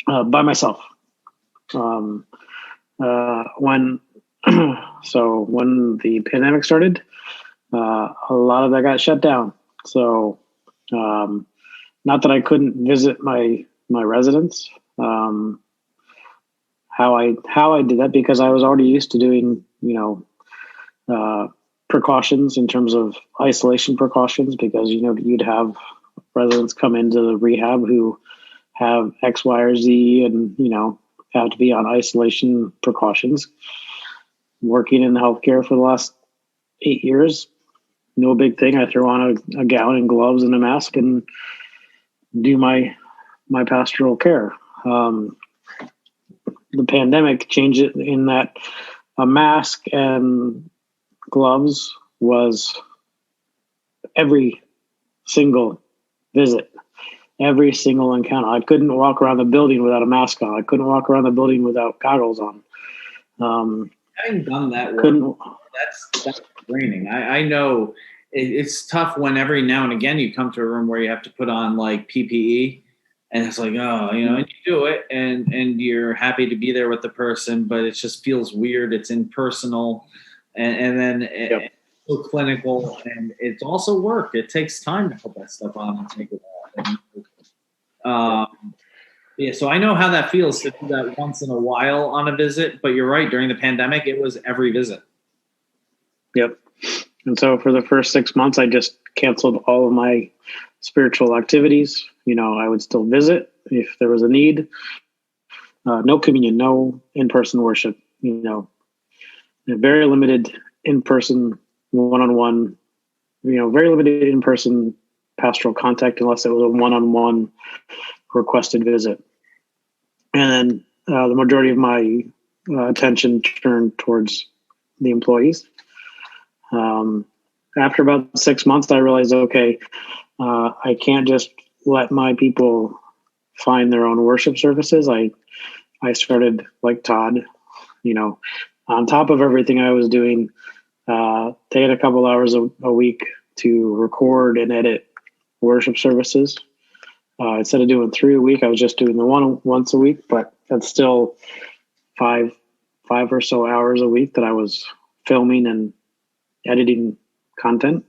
by myself. When when the pandemic started, a lot of that got shut down. So not that I couldn't visit my residents. How I did that, because I was already used to doing, precautions in terms of isolation precautions, because, you'd have residents come into the rehab who have X, Y, or Z and, have to be on isolation precautions. Working in healthcare for the last 8 years, no big thing. I throw on a gown and gloves and a mask and do my pastoral care. The pandemic changed it in that a mask and gloves was every single visit, every single encounter. I couldn't walk around the building without a mask on. I couldn't walk around the building without goggles on. Having done that work, that's draining. I know it's tough when every now and again you come to a room where you have to put on like PPE. And it's like, and you do it, and you're happy to be there with the person, but it just feels weird. It's impersonal, and then it's so clinical, and it's also work. It takes time to put that stuff on and take it off. So I know how that feels to do that once in a while on a visit. But you're right. During the pandemic, it was every visit. Yep. And so for the first 6 months, I just canceled all of my spiritual activities. I would still visit if there was a need. No communion, no in-person worship, very limited in-person one-on-one, very limited in-person pastoral contact unless it was a one-on-one requested visit. And then the majority of my attention turned towards the employees. After about 6 months, I realized, okay, I can't just let my people find their own worship services. I started, like Todd, on top of everything I was doing, taking a couple hours a week to record and edit worship services. Instead of doing 3 a week, I was just doing the one once a week, but that's still five or so hours a week that I was filming and editing content.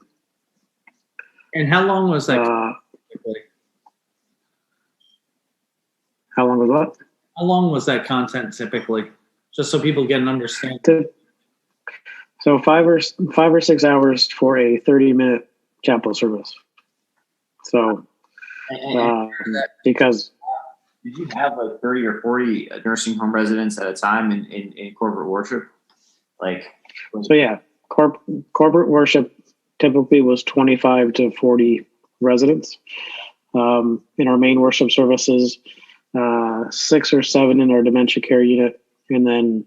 And how long was that? How long was what? How long was that content typically? Just so people get an understanding. So 5 or 6 hours for a 30-minute chapel service. So because did you have like 30 or 40 nursing home residents at a time in corporate worship? Corporate worship typically was 25 to 40 residents. In our main worship services, 6 or 7 in our dementia care unit, and then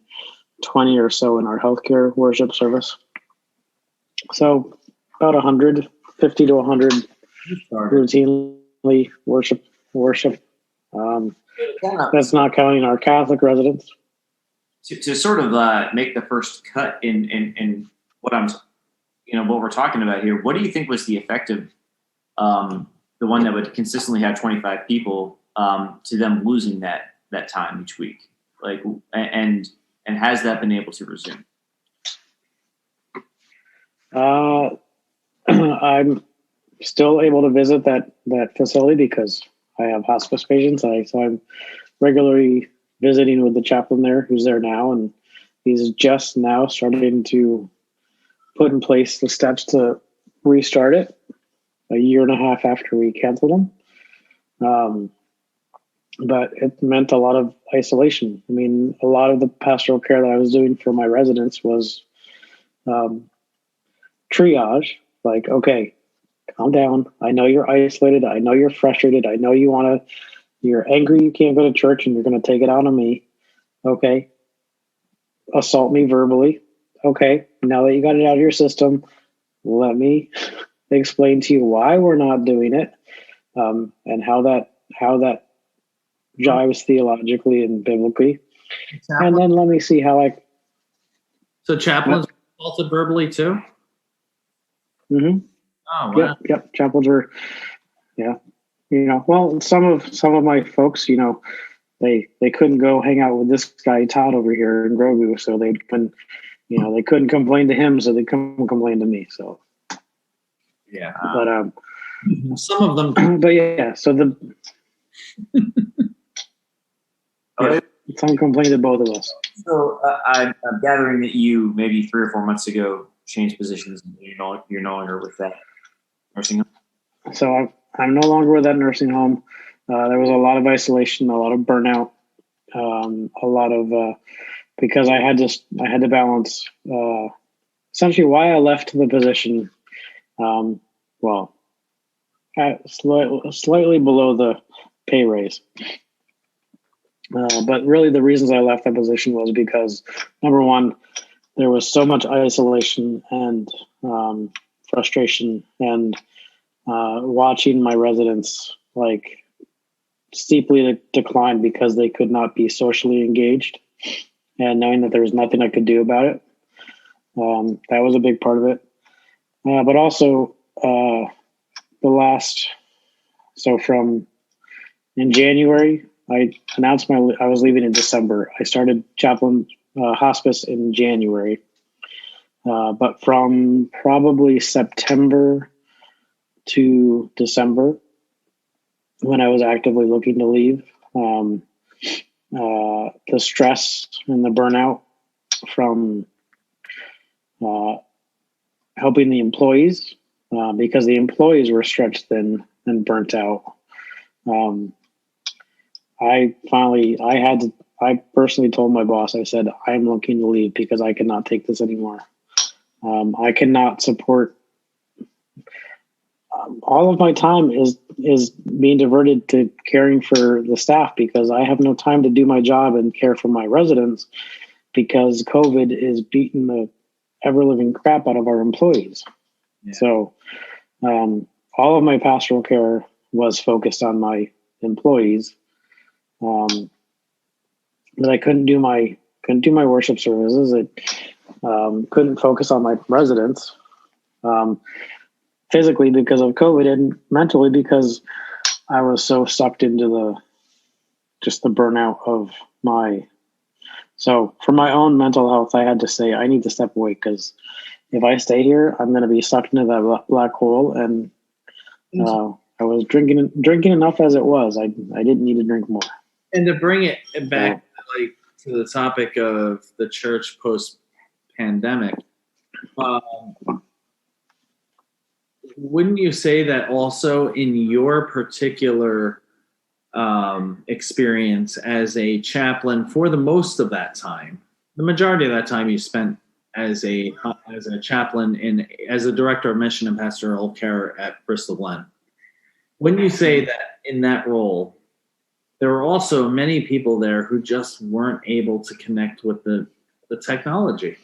20 or so in our healthcare worship service. So about 150 to 100 routinely worship. That's not counting our Catholic residents. To sort of make the first cut in what what we're talking about here, what do you think was the effective, the one that would consistently have 25 people, to them losing that time each week, and has that been able to resume? I'm still able to visit that facility because I have hospice patients. So I'm regularly visiting with the chaplain there, who's there now, and he's just now starting to put in place the steps to restart it a year and a half after we canceled them. But it meant a lot isolation. I mean, a lot of the pastoral care that I was doing for my residents was triage. Like, okay, calm down. I know you're isolated. I know you're frustrated. I know you're angry you can't go to church and you're going to take it out on me. Okay. Assault me verbally. Okay. Now that you got it out of your system, let me explain to you why we're not doing it, and how that jives theologically and biblically. And then let me see how I. So chaplains assaulted verbally too? Mm-hmm. Oh, wow. Yep. Chaplains were, yeah. Well, some of my folks, they couldn't go hang out with this guy Todd over here in Grogu, so they couldn't complain to him, so they couldn't complain to me. So yeah, but some of them. But yeah, so some complained to both of us. So I'm gathering that you maybe 3 or 4 months ago changed positions, and you're no longer with that nursing home. So I'm no longer with that nursing home. There was a lot of isolation, a lot of burnout, a lot of because I had to balance. Essentially, why I left the position. Slightly below the pay raise. But really, the reasons I left that position was because, number one, there was so much isolation and frustration, and watching my residents steeply decline because they could not be socially engaged, and knowing that there was nothing I could do about it. That was a big part of it. But also, from in January, I announced I was leaving in December. I started chaplain hospice in January. But from probably September to December, when I was actively looking to leave, the stress and the burnout from helping the employees, because the employees were stretched thin and burnt out. I personally told my boss, I said, I'm looking to leave because I cannot take this anymore. I cannot support. All of my time is being diverted to caring for the staff because I have no time to do my job and care for my residents because COVID is beating the ever living crap out of our employees. Yeah. So, all of my pastoral care was focused on my employees. But I couldn't do my worship services. Couldn't focus on my residents, physically because of COVID and mentally because I was so sucked into the burnout of my. So for my own mental health, I had to say I need to step away because if I stay here, I'm going to be sucked into that black hole. And I was drinking enough as it was. I didn't need to drink more. And to bring it back to the topic of the church post-pandemic, wouldn't you say that also in your particular experience as a chaplain, for the most of that time, the majority of that time you spent as a chaplain as a director of mission and pastoral care at Bristol Glen, wouldn't you say that in that role, there were also many people there who just weren't able to connect with the technology?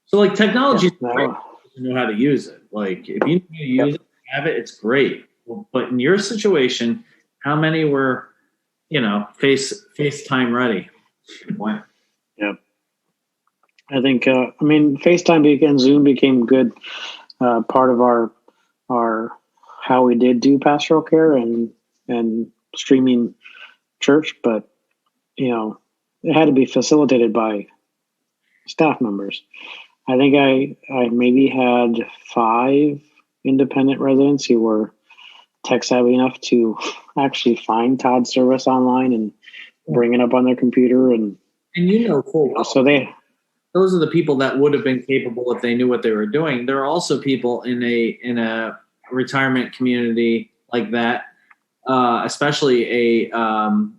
So technology is great if you know how to use it. If you know how to use it, have it, it's great. But in your situation, how many were, FaceTime ready? Good point. Yep. I think, FaceTime and Zoom became good part of our how we did do pastoral care and streaming church, but it had to be facilitated by staff members. I think I maybe had 5 independent residents who were tech savvy enough to actually find Todd's service online and bring it up on their computer and full well. So those are the people that would have been capable if they knew what they were doing. There are also people in a retirement community like that especially a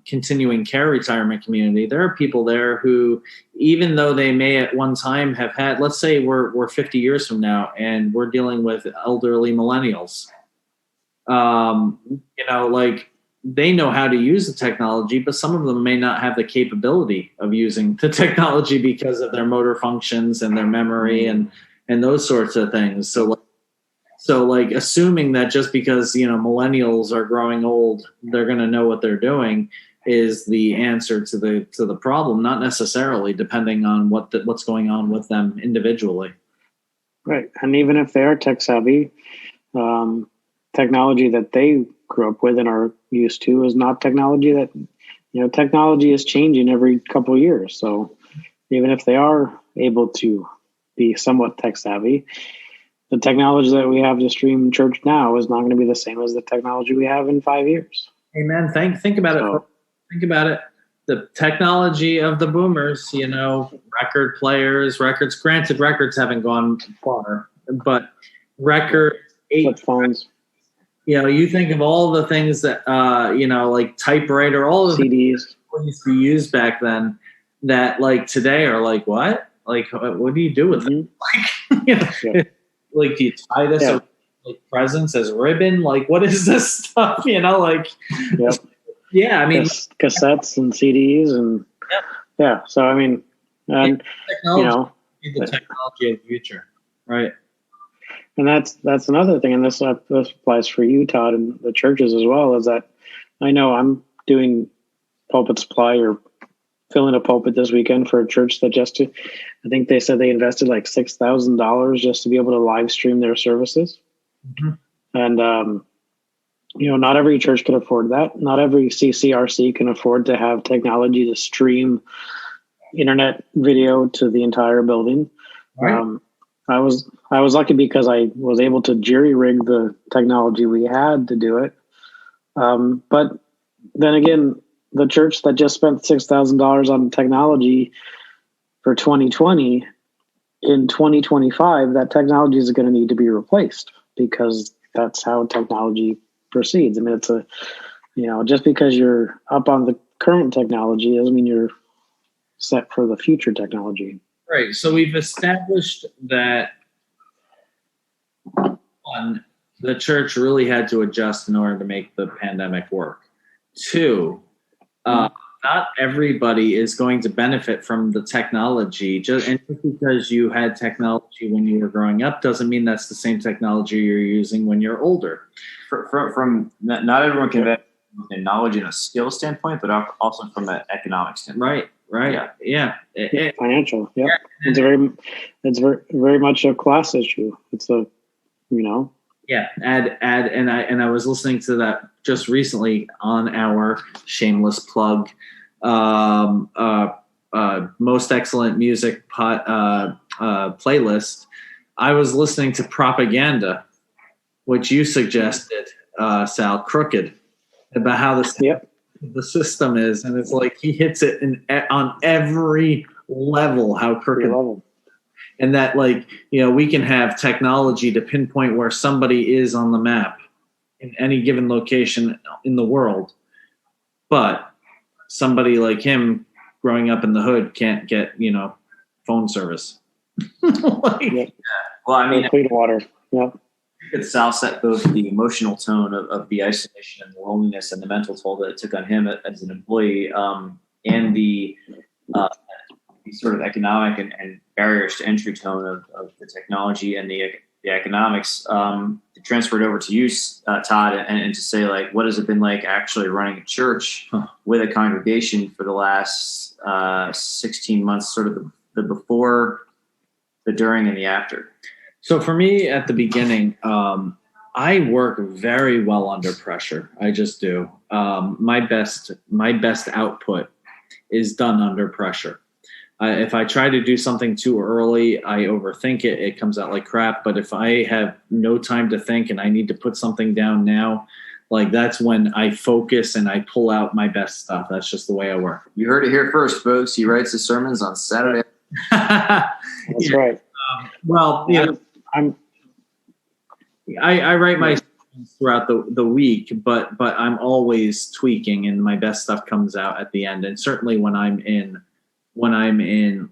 continuing care retirement community, there are people there who, even though they may at one time have had, let's say we're 50 years from now and we're dealing with elderly millennials, like they know how to use the technology, but some of them may not have the capability of using the technology because of their motor functions and their memory and those sorts of things. So like assuming that just because, millennials are growing old, they're going to know what they're doing is the answer to the problem, not necessarily, depending on what's going on with them individually. Right. And even if they are tech savvy, technology that they grew up with and are used to is not technology that, technology is changing every couple of years. So even if they are able to be somewhat tech savvy, the technology that we have to stream church now is not going to be the same as the technology we have in 5 years. Amen. Think about it. Think about it. The technology of the boomers, record players, records. Granted, records haven't gone far, but records, phones. You think of all the things that, like typewriter, all of the CDs people used to use back then that like today are like, what? Like, what do you do with it? Like, like, do you tie this around, like presents as ribbon? Like, what is this stuff? Yeah, I mean, cassettes and CDs and So I mean, and the technology of the future, right? And that's another thing, and this applies for you, Todd, and the churches as well. Is that I know I'm doing pulpit supply or filling a pulpit this weekend for a church that I think they said they invested like $6,000 just to be able to live stream their services. Mm-hmm. And, not every church can afford that. Not every CCRC can afford to have technology to stream internet video to the entire building. Right. I was lucky because I was able to jury rig the technology we had to do it. But then again, the church that just spent $6,000 on technology for 2020, in 2025, that technology is going to need to be replaced because that's how technology proceeds. I mean, it's just because you're up on the current technology doesn't mean you're set for the future technology. Right. So we've established that one, the church really had to adjust in order to make the pandemic work. Two, not everybody is going to benefit from the technology. Just because you had technology when you were growing up doesn't mean that's the same technology you're using when you're older. From not everyone can benefit from a knowledge and a skill standpoint, but also from an economic standpoint. Right. Yeah. Financial. Yeah. It's very much a class issue. It's Yeah, and I was listening to that just recently on our shameless plug, most excellent music playlist. I was listening to Propaganda, which you suggested, Sal, Crooked, about how the system is, and it's like he hits it on every level how crooked. And that, we can have technology to pinpoint where somebody is on the map in any given location in the world. But somebody like him growing up in the hood can't get, phone service. Well, I mean, clean water. Yeah. Sal set both the emotional tone of the isolation and the loneliness and the mental toll that it took on him as an employee, and the sort of economic and barriers to entry tone of the technology and the economics, to transfer it over to you, Todd, and to say, what has it been like actually running a church with a congregation for the last 16 months, sort of the before, the during, and the after? So for me at the beginning, I work very well under pressure. I just do. My best output is done under pressure. If I try to do something too early, I overthink it. It comes out like crap. But if I have no time to think and I need to put something down now, that's when I focus and I pull out my best stuff. That's just the way I work. You heard it here first, folks. He writes his sermons on Saturday. That's right. I write my throughout the week, but I'm always tweaking, and my best stuff comes out at the end. And certainly when I'm in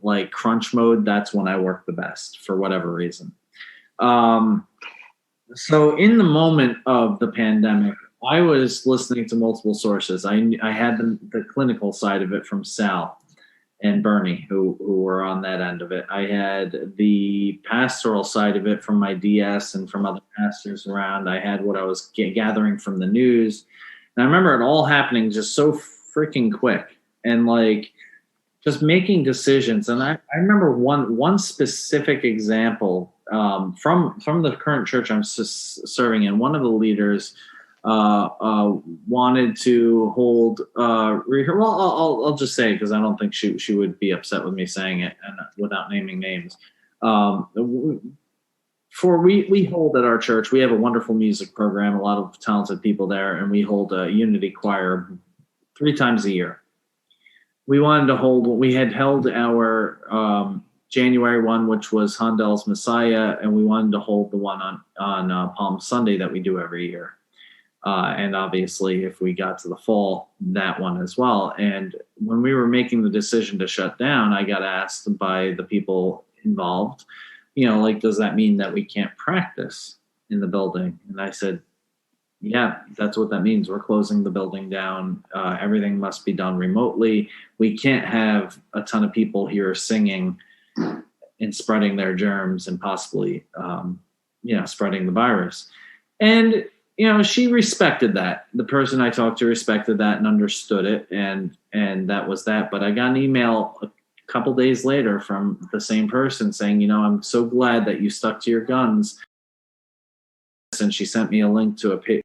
like crunch mode, that's when I work the best for whatever reason. So in the moment of the pandemic, I was listening to multiple sources. I had the clinical side of it from Sal and Bernie, who were on that end of it. I had the pastoral side of it from my DS and from other pastors around. I had what I was gathering from the news. And I remember it all happening just so freaking quick and like just making decisions. And I remember one specific example from the current church I'm serving in. One of the leaders wanted to hold I'll just say, because I don't think she would be upset with me saying it and without naming names. We hold at our church, we have a wonderful music program, a lot of talented people there, and we hold a unity choir 3 times a year. We wanted to hold, we had held our January one, which was Handel's Messiah, and we wanted to hold the one on Palm Sunday that we do every year. And obviously, if we got to the fall, that one as well. And when we were making the decision to shut down, I got asked by the people involved, like, does that mean that we can't practice in the building? And I said, yeah, that's what that means. We're closing the building down. Everything must be done remotely. We can't have a ton of people here singing and spreading their germs and possibly, spreading the virus. And she respected that. The person I talked to respected that and understood it, and that was that. But I got an email a couple days later from the same person saying, I'm so glad that you stuck to your guns. And she sent me a link to a page.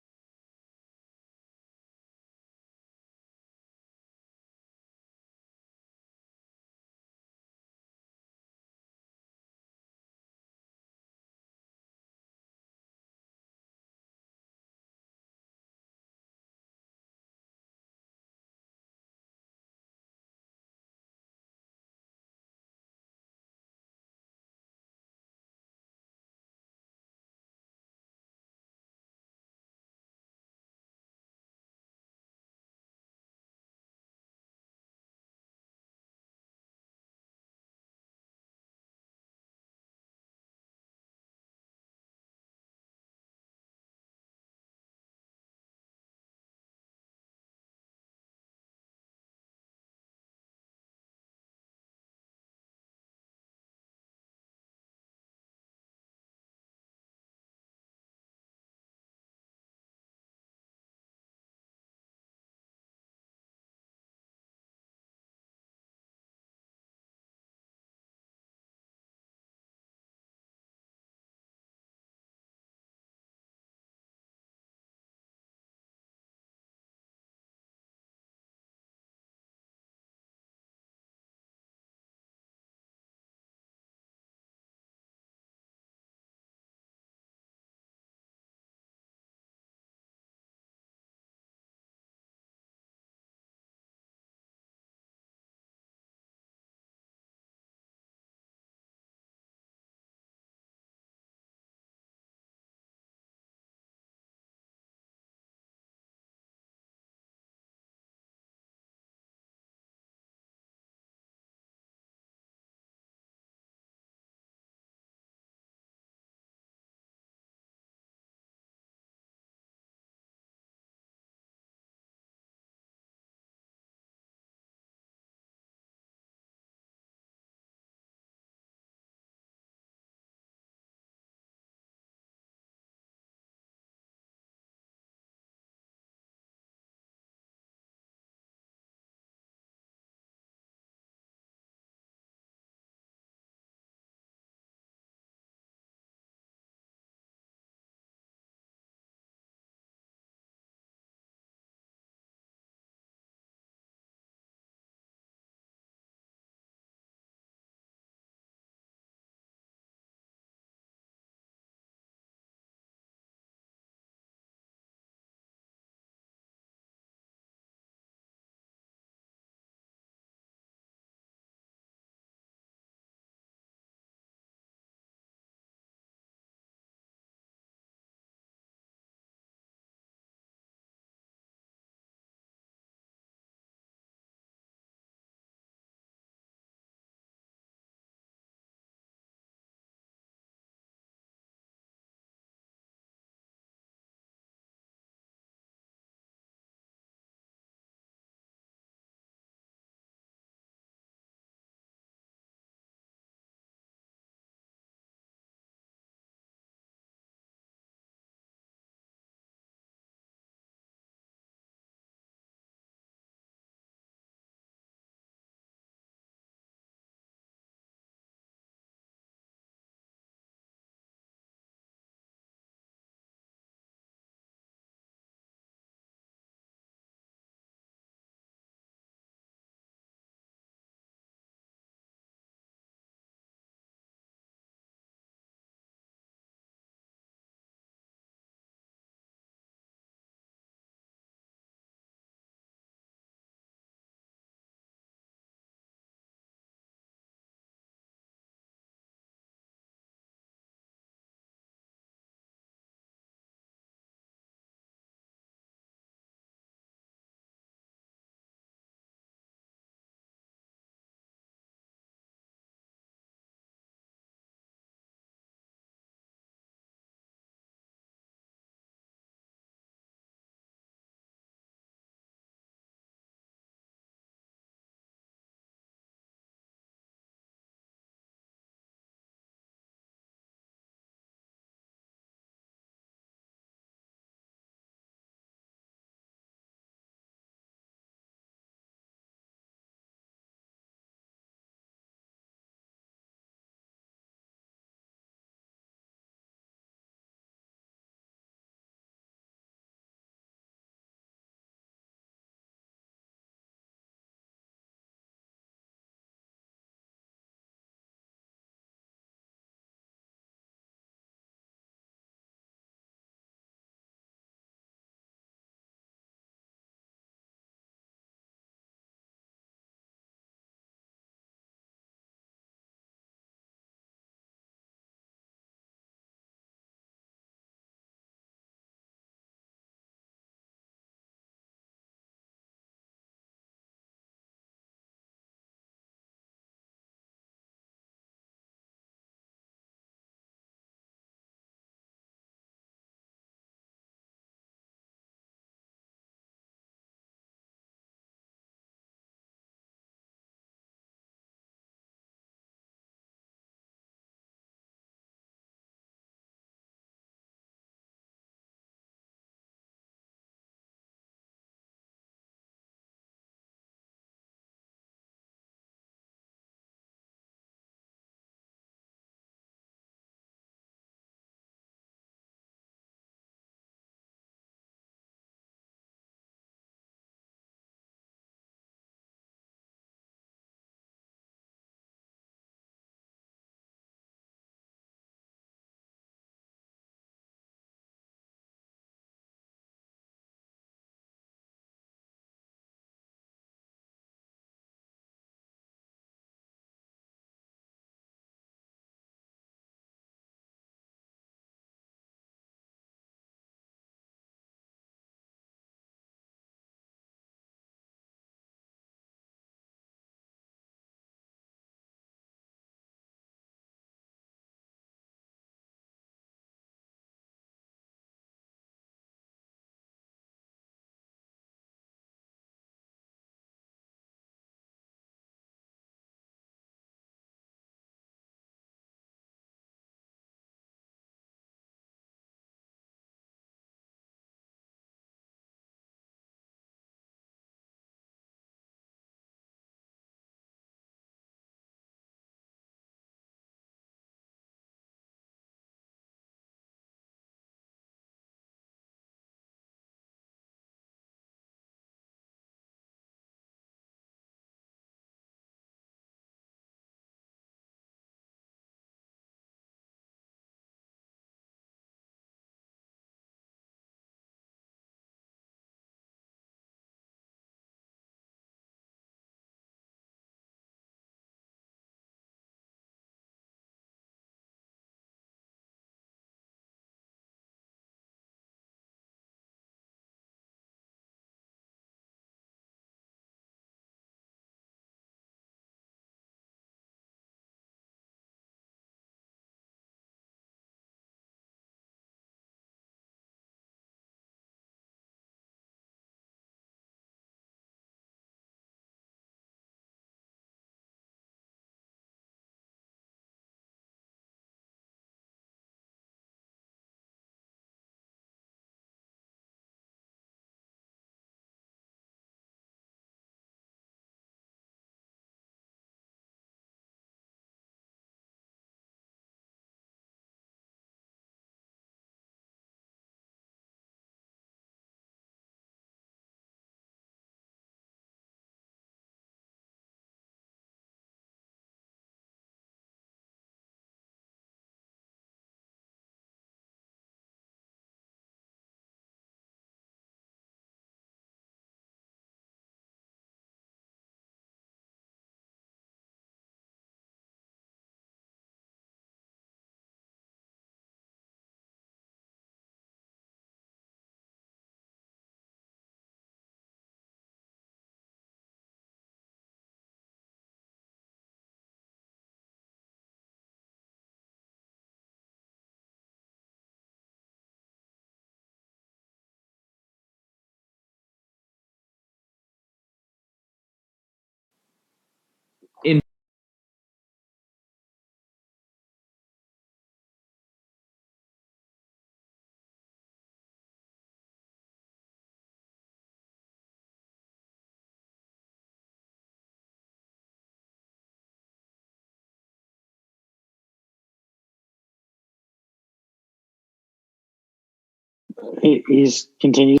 He's continued.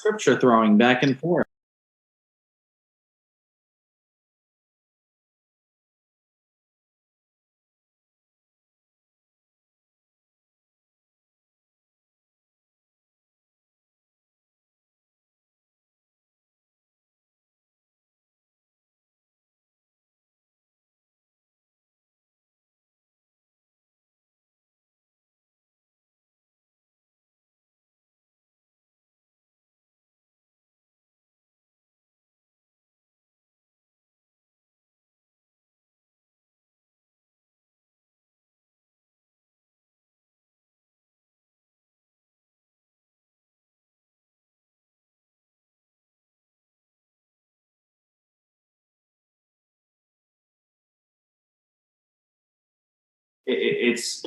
scripture throwing back and forth. It's